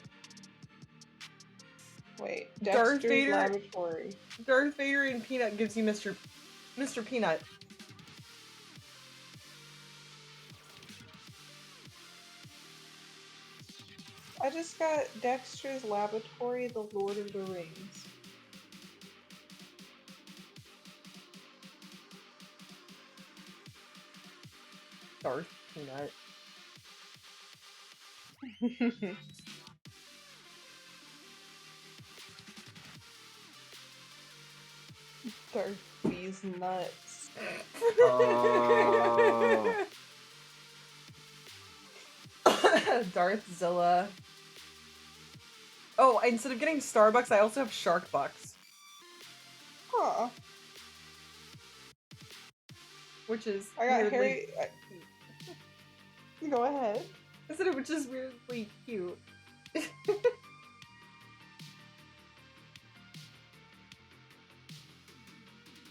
Wait, Darth Dexter's Vader. Laboratory. Darth Vader and Peanut gives you Mr. Peanut. I just got Dexter's Laboratory, The Lord of the Rings. Darth Peanut. Darth these nuts. Oh. Darthzilla. Oh, instead of getting Starbucks, I also have Shark Bucks. Huh. Which is I got weirdly... Harry. Go ahead. I said it was just weirdly cute.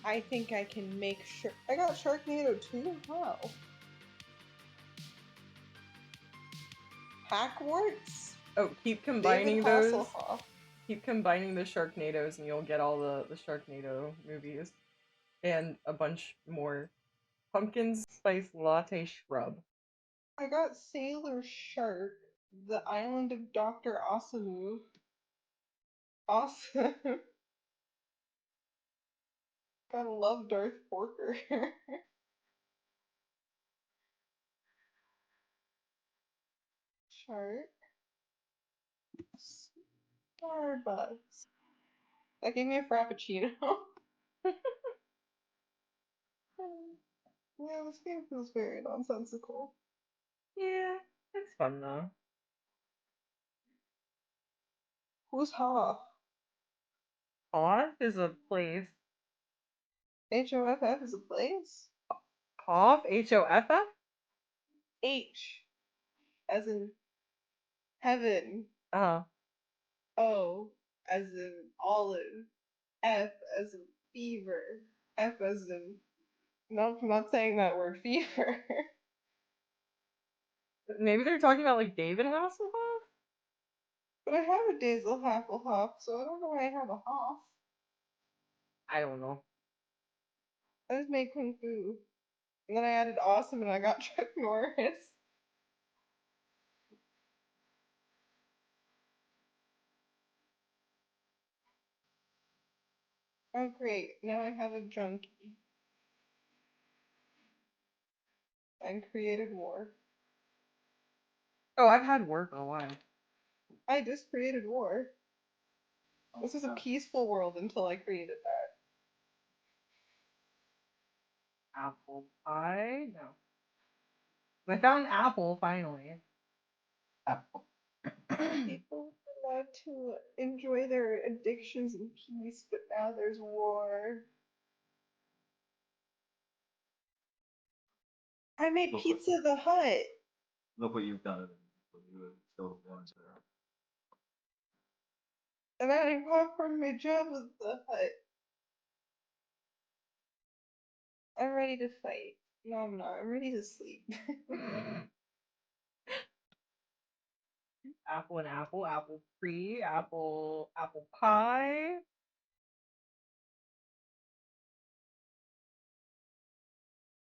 I think I can make sure. I got Sharknado too? Wow. Hackwarts? Oh, keep combining those. Keep combining the Sharknadoes and you'll get all the Sharknado movies. And a bunch more. Pumpkin Spice Latte Shrub. I got Sailor Shark, the island of Dr. Osamu. Awesome. Gotta love Darth Porker. Shark. Starbucks. That gave me a frappuccino. Yeah, this game feels very nonsensical. Yeah, it's fun though. Who's Hoff? Hoff is a place. HOFF is a place? Hoff? Hoff? H as in heaven. Uh-huh. O as in olive. F as in fever. F as in. No, I'm not saying that word, fever. Maybe they're talking about like David Hasselhoff? But I have a Daisel Hasselhoff, so I don't know why I have a Hoff. I don't know. I just made Kung Fu. And then I added awesome and I got Chuck Norris. Oh great, now I have a junkie. and created war. Oh, I've had war for a while. I just created war. This was a peaceful world until I created Apple pie? No. I found apple finally. Apple. that. People were allowed to enjoy their addictions in peace, but now there's war. I made Pizza the Hut. Look what you've done. You still ones there. And I popcorn made Jabba the Hut. I'm ready to fight. No, I'm not. I'm ready to sleep. Apple and apple, apple free, apple pie.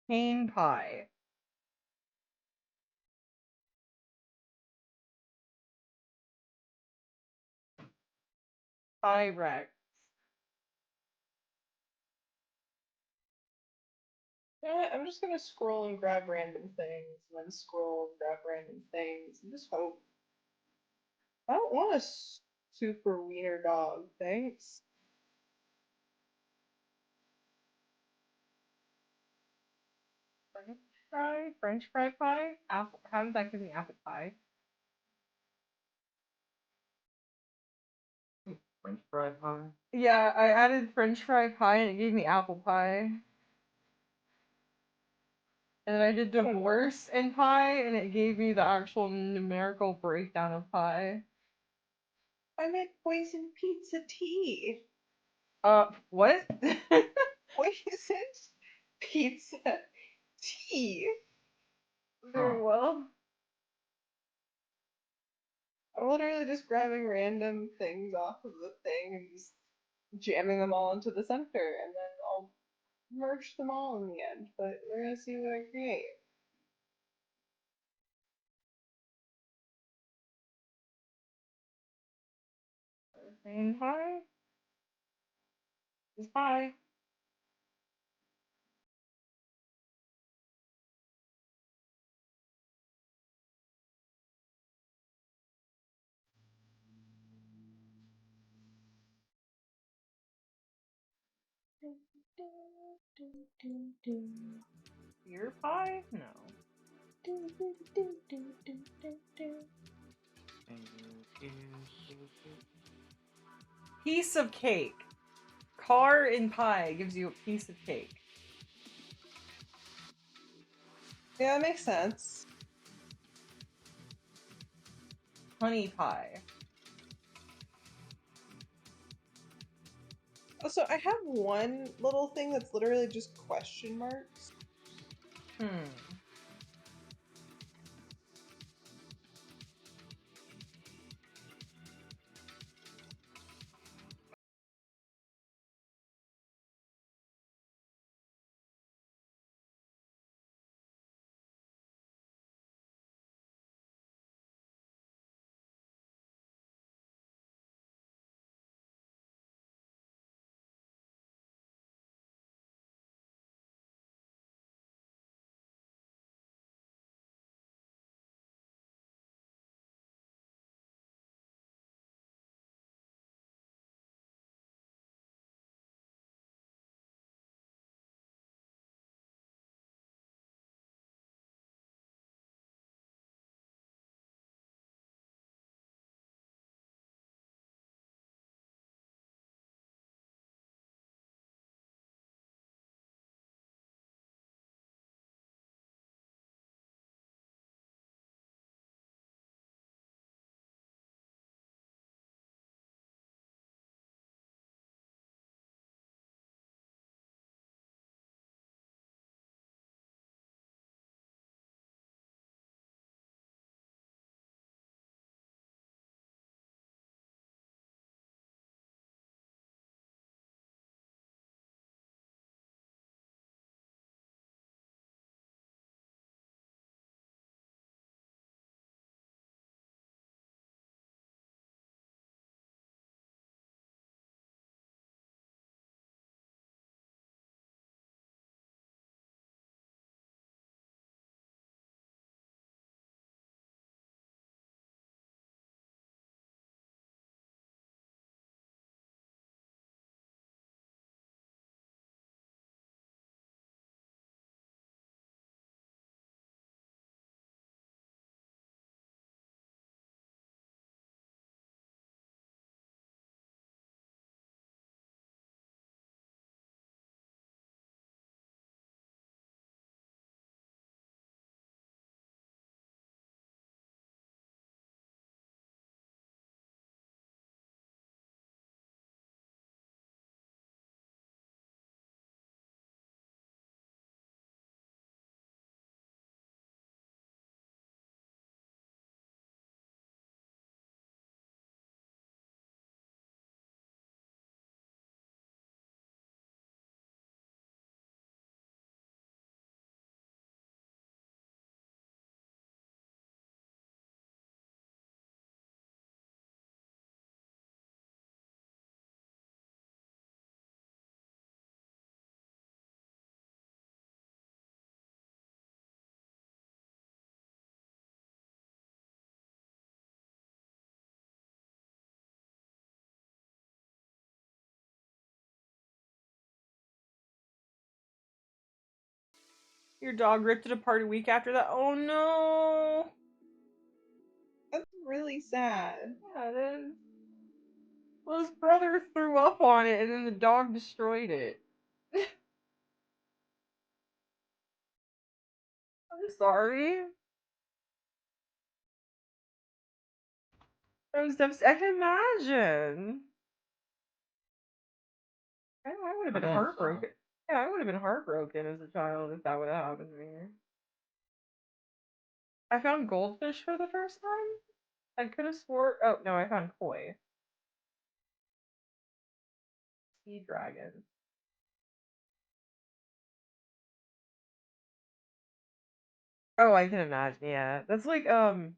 Cane pie. Pie Rex. Yeah, I'm just gonna scroll and grab random things, and then scroll and grab random things, and just hope. I don't want a super wiener dog, thanks. French fry pie. Apple. How does that give me apple pie? French fry pie. Yeah, I added French fry pie and it gave me apple pie. And then I did divorce in pie and it gave me the actual numerical breakdown of pie. I made poison pizza tea. What? Poison pizza tea. Very well. I'm literally just grabbing random things off of the thing and just jamming them all into the center, and then I'll merge them all in the end. But we're gonna see what I create. Green pie? Is pie. Beer pie? No. Piece of cake. Car in pie gives you a piece of cake. Yeah, that makes sense. Honey pie. Also, I have one little thing that's literally just question marks. Hmm. Your dog ripped it apart a week after that. Oh no. That's really sad. Yeah, it is. Well, his brother threw up on it and then the dog destroyed it. I'm sorry. I can imagine. I would have been heartbroken. Yeah, I would have been heartbroken as a child if that would have happened to me. I found goldfish for the first time. I could have swore. Oh no, I found koi. Sea dragon. Oh, I can imagine. Yeah, that's like So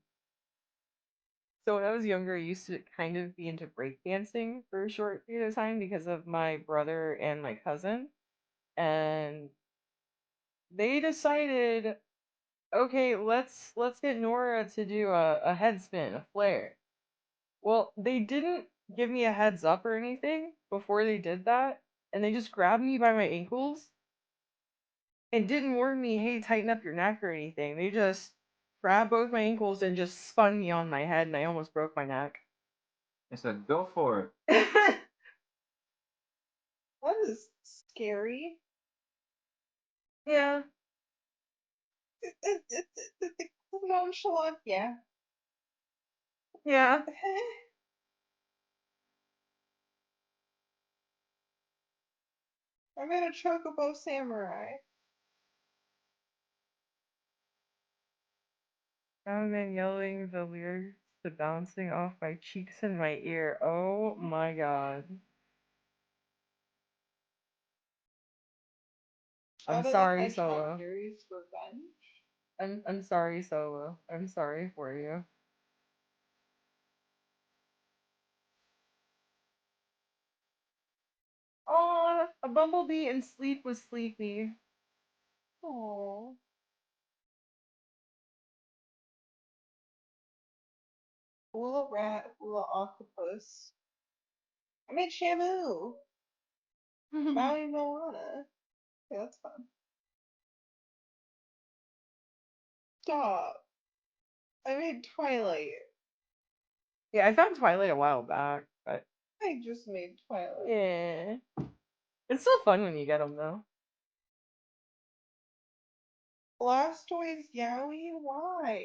when I was younger, I used to kind of be into breakdancing for a short period of time because of my brother and my cousin, and they decided, okay, let's get Nora to do a head spin, a flare. Well, they didn't give me a heads up or anything before they did that, and they just grabbed me by my ankles and didn't warn me, hey, tighten up your neck or anything. They just grabbed both my ankles and just spun me on my head, and I almost broke my neck. I said, go for it. That is scary. Yeah. It's nonchalant, yeah. Yeah. I'm in a chocobo samurai. I've been yelling the lyrics to bouncing off my cheeks and my ear. Oh my god. I'm Shadow the sorry, Hedgehog Solo. Fury's Revenge. I'm sorry, Solo. I'm sorry for you. Oh, a bumblebee and sleep was sleepy. Aww. Hula rat, hula octopus. I made Shamu. Maui Moana. Yeah, that's fun. Stop. I made Twilight. Yeah, I found Twilight a while back, but I just made Twilight. yeah, it's still fun when you get them though. Blastoise Yowie? Why?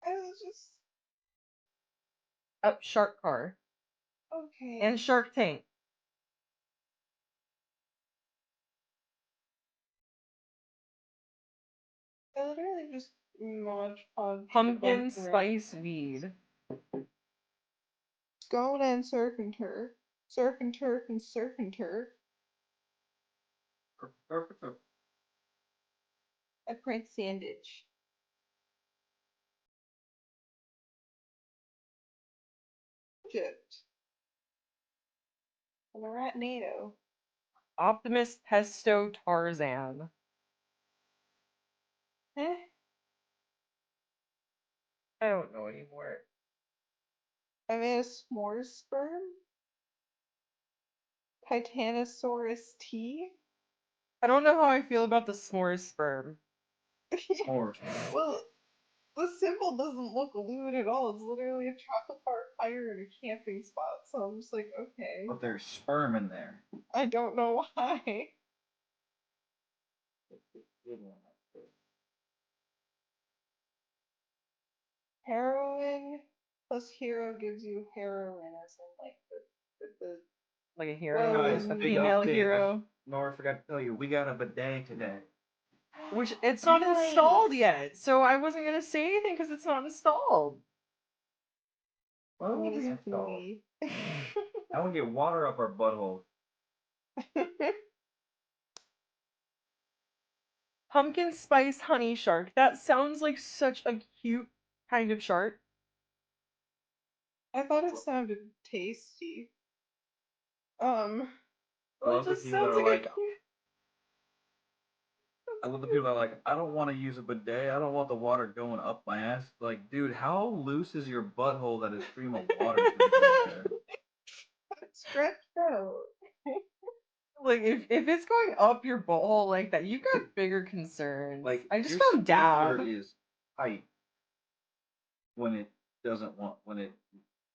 I was just Up Shark Car okay. and Shark Tank. I literally just Mod Podged a bunch Pumpkin of random Spice things. Weed. Scone and Surf and Turf. Surf and Turf and Surf and Turf. A Prince Sandage. Egypt. And a Rat NATO. Optimus Pesto Tarzan. Eh? I don't know anymore. I made a s'mores sperm. Titanosaurus T. I don't know how I feel about the s'mores sperm. Or Well, the symbol doesn't look lewd at all. It's literally a chocolate bar fire in a camping spot. So I'm just like, okay. but there's sperm in there. I don't know why. Heroin plus hero gives you heroin as in like the Like a hero, well, Guys, a big female update. hero. Nora forgot to tell you, we got a bidet today. Which it's not installed yet, so I wasn't gonna say anything because it's not installed. Well, it I will mean, be it's installed. booty. I want to get water up our butthole. Pumpkin spice honey shark. That sounds like such a cute kind of shark. I thought it sounded tasty. I Well, it love the just people that sounds are like a like, cute. I love the people that are like, I don't want to use a bidet. I don't want the water going up my ass. Like, dude, how loose is your butthole that a stream of water is going to go there? Stretched out. Like if it's going up your butthole like that, you got bigger concerns. Like I just your found sphincter dab. is tight when it doesn't want when it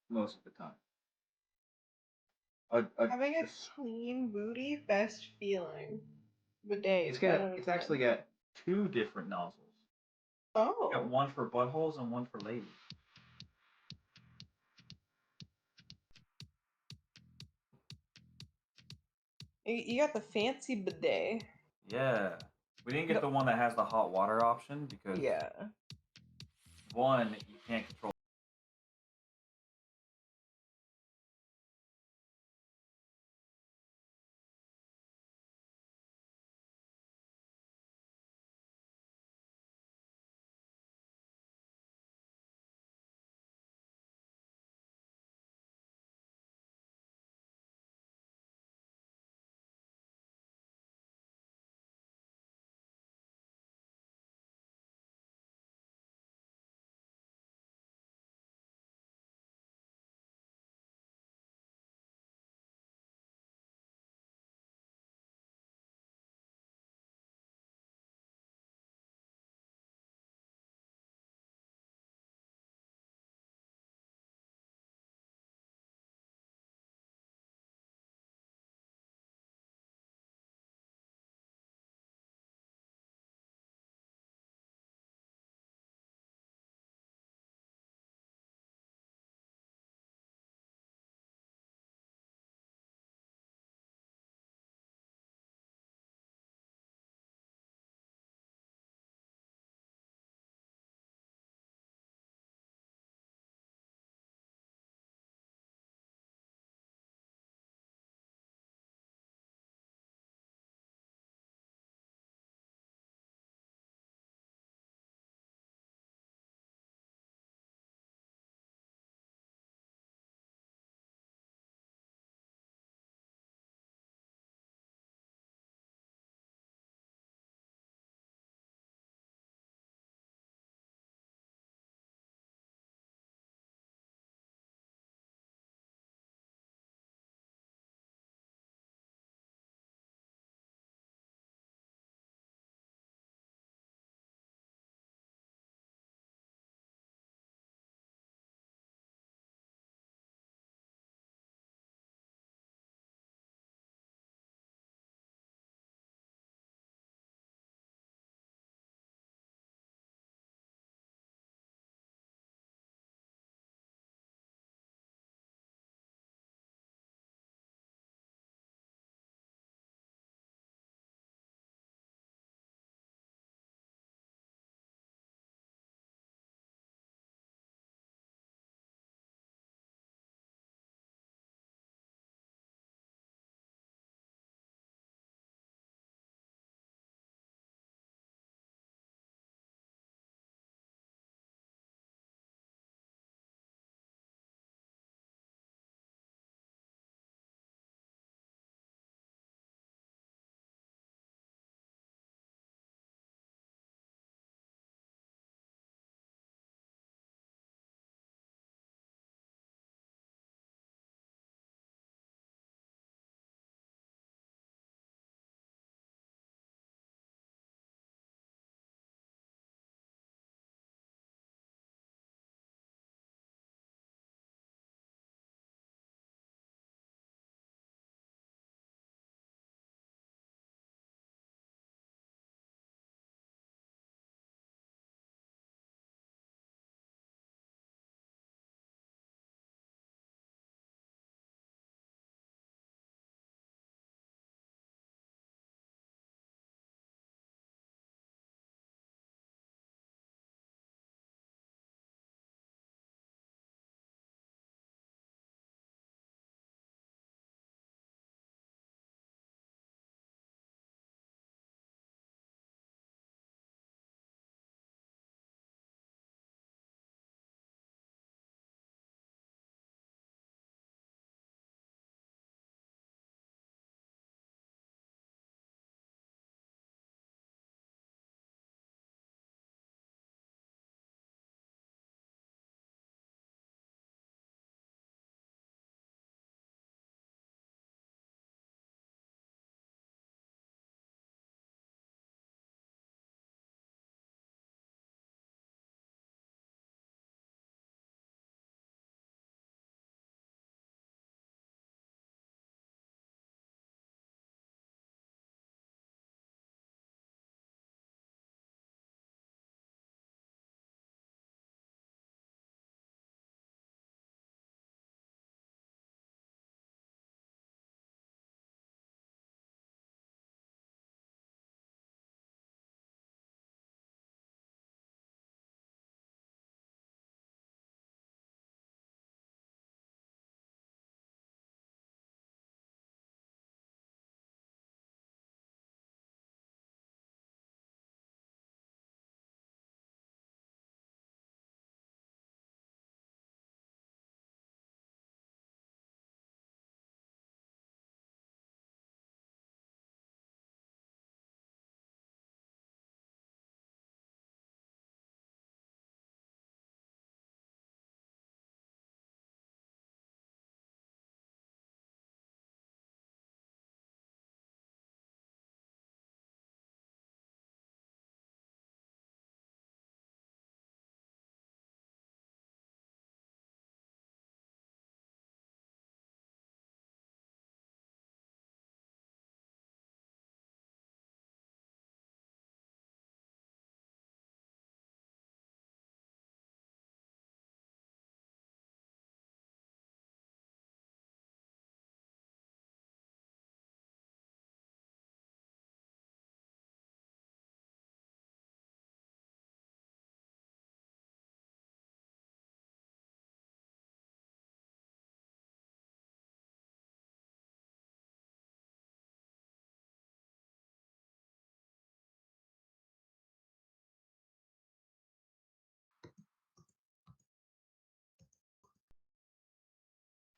most of the time. Having a This- clean booty, best feeling. Bidet. it's actually got two different nozzles. You got Oh. one for buttholes and one for ladies. You got the fancy bidet. Yeah. We didn't get No. the one that has the hot water option because Yeah. one, you can't control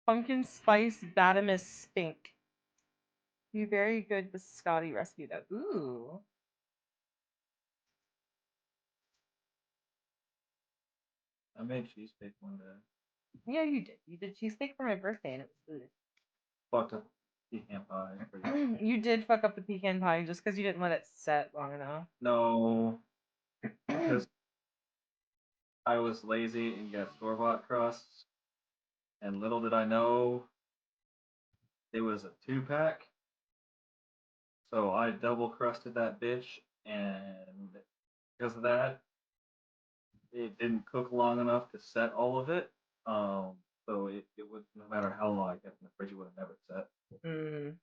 Pumpkin spice badamus stink. Be very good with Scotty rescue that. Ooh. I made cheesesteak one day. Yeah, you did. You did cheesesteak for my birthday and it was good. Fucked up pecan pie. You did fuck up the pecan pie just because you didn't let it set long enough. No, because I was lazy and got store-bought crusts, and little did I know it was a 2-pack. So I double crusted that bitch, and because of that, it didn't cook long enough to set all of it. So it would, no matter how long I kept in the fridge, it would have never set. Mm.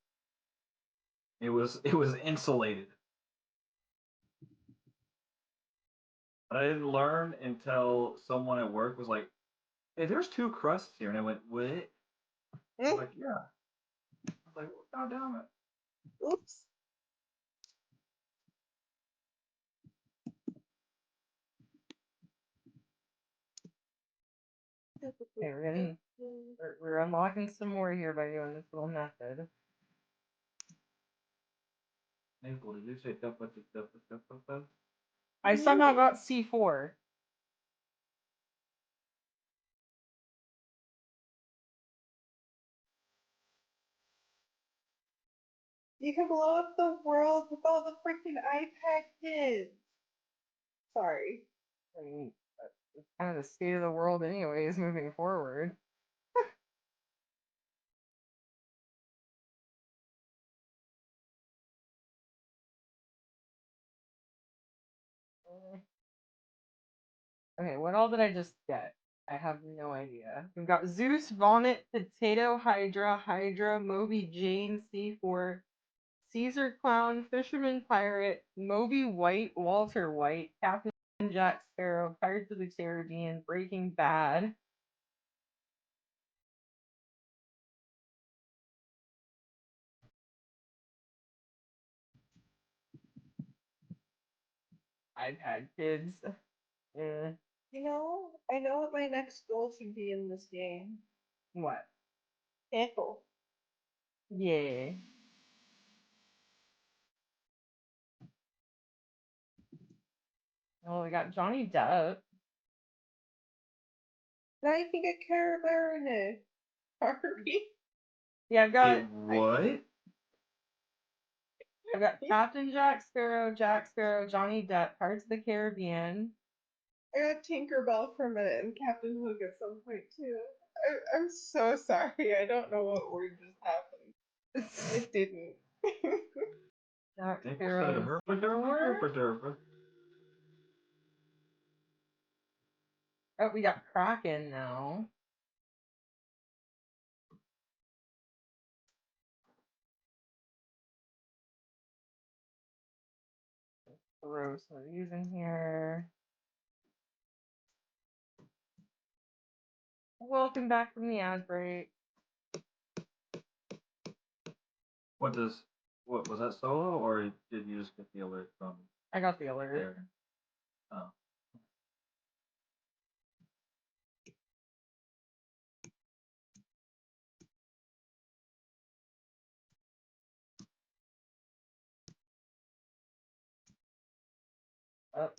It was insulated. I didn't learn until someone at work was like, "Hey, there's 2 crusts here," and I went, "What?" I was like, "Yeah." I was like, "God damn it!" Oops. Okay, we're unlocking some more here by doing this little method. Maple, did you say dup? I somehow got C4. You can blow up the world with all the freaking iPad kids. Sorry. I mean, it's kind of the state of the world, anyways, moving forward. Okay, what all did I just get? I have no idea. We've got Zeus, Vomit, Potato, Hydra, Moby, Jane, C4, Caesar Clown, Fisherman Pirate, Moby White, Walter White, Captain Jack Sparrow, Pirates of the Caribbean, Breaking Bad. I've had kids. Eh. I know what my next goal should be in this game. What? Pickle. Yeah. Oh, we got Johnny Depp. Now I can get Cara Baroness. Barbie. Yeah, Wait, what? I've got Captain Jack Sparrow, Johnny Depp, Pirates of the Caribbean. I got Tinkerbell for a minute and Captain Hook at some point too. I'm so sorry. I don't know what word just happened. It didn't. Jack They Sparrow. Oh, we got Kraken now. Throw some of these in here. Welcome back from the ad break. What was that solo, or did you just get the alert from I got the alert. there? Oh. Oh,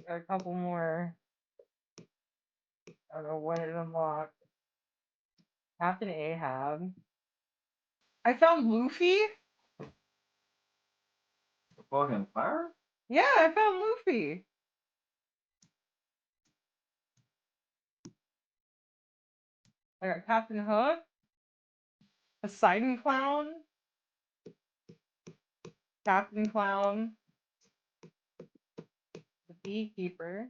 got a couple more. I don't know when it unlocked. Captain Ahab. I found Luffy? The fucking fire? Yeah, I found Luffy. I got Captain Hook. Poseidon Clown. Captain Clown. The Beekeeper.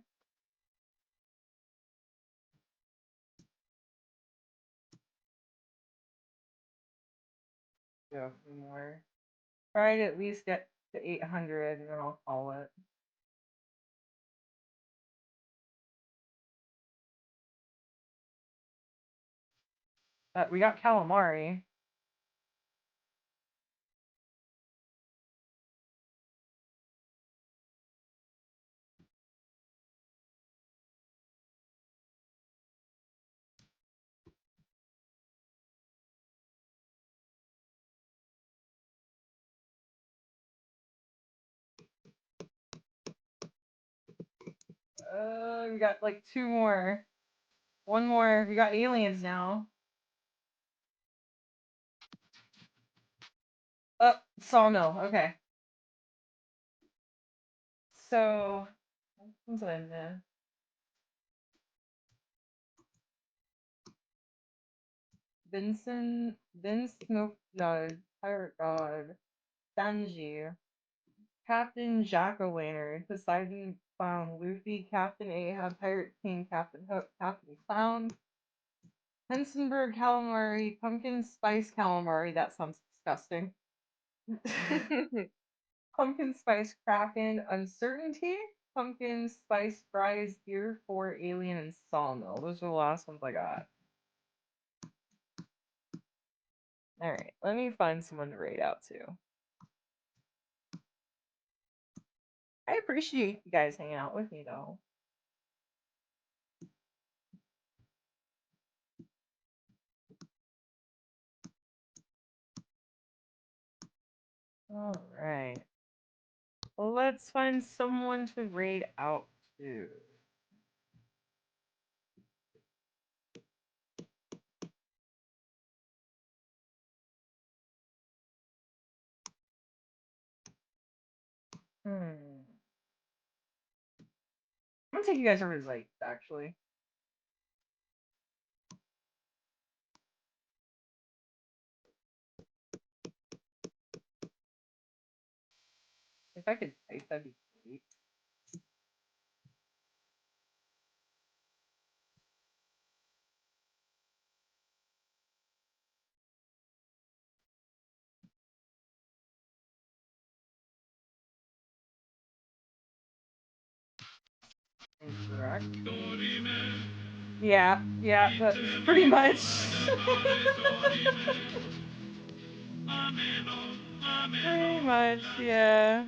Yeah, a few more. Try to at least get to 800 and then I'll call it. We got calamari. We got like two more. One more. We got aliens now. Oh, sawmill. Okay. So, what's in there? Vince Snoop God, Pirate God, Sanji, Captain Jack O'Lantern, Poseidon Clown, Luffy, Captain Ahab, Pirate King, Captain Hook, Captain Clown, Hensenberg Calamari, Pumpkin Spice Calamari, that sounds disgusting. Pumpkin Spice Kraken, Uncertainty, Pumpkin Spice Fries, Gear 4, Alien, and Sawmill. Those are the last ones I got. Alright, let me find someone to raid out to. I appreciate you guys hanging out with me, though. Alright. Let's find someone to raid out to. I'm gonna take you guys over to Zeit, actually. If I could type, that'd be great. Incorrect. Yeah, that's pretty much. Pretty much, yeah.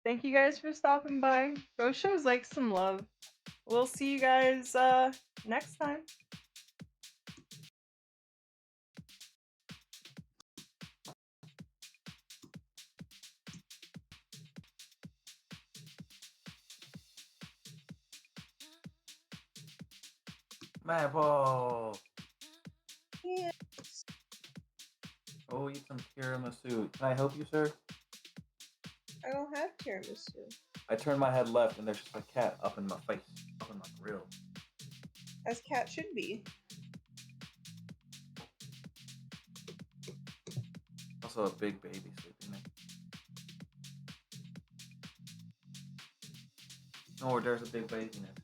Thank you guys for stopping by. Go show Zyke some love. We'll see you guys next time. Maple. Yeah. Oh, eat some tiramisu. Can I help you, sir? I don't have tiramisu. I turned my head left and there's just a cat up in my face, up in my grill. As cat should be. Also a big baby sleeping there. No, there's a big baby in it.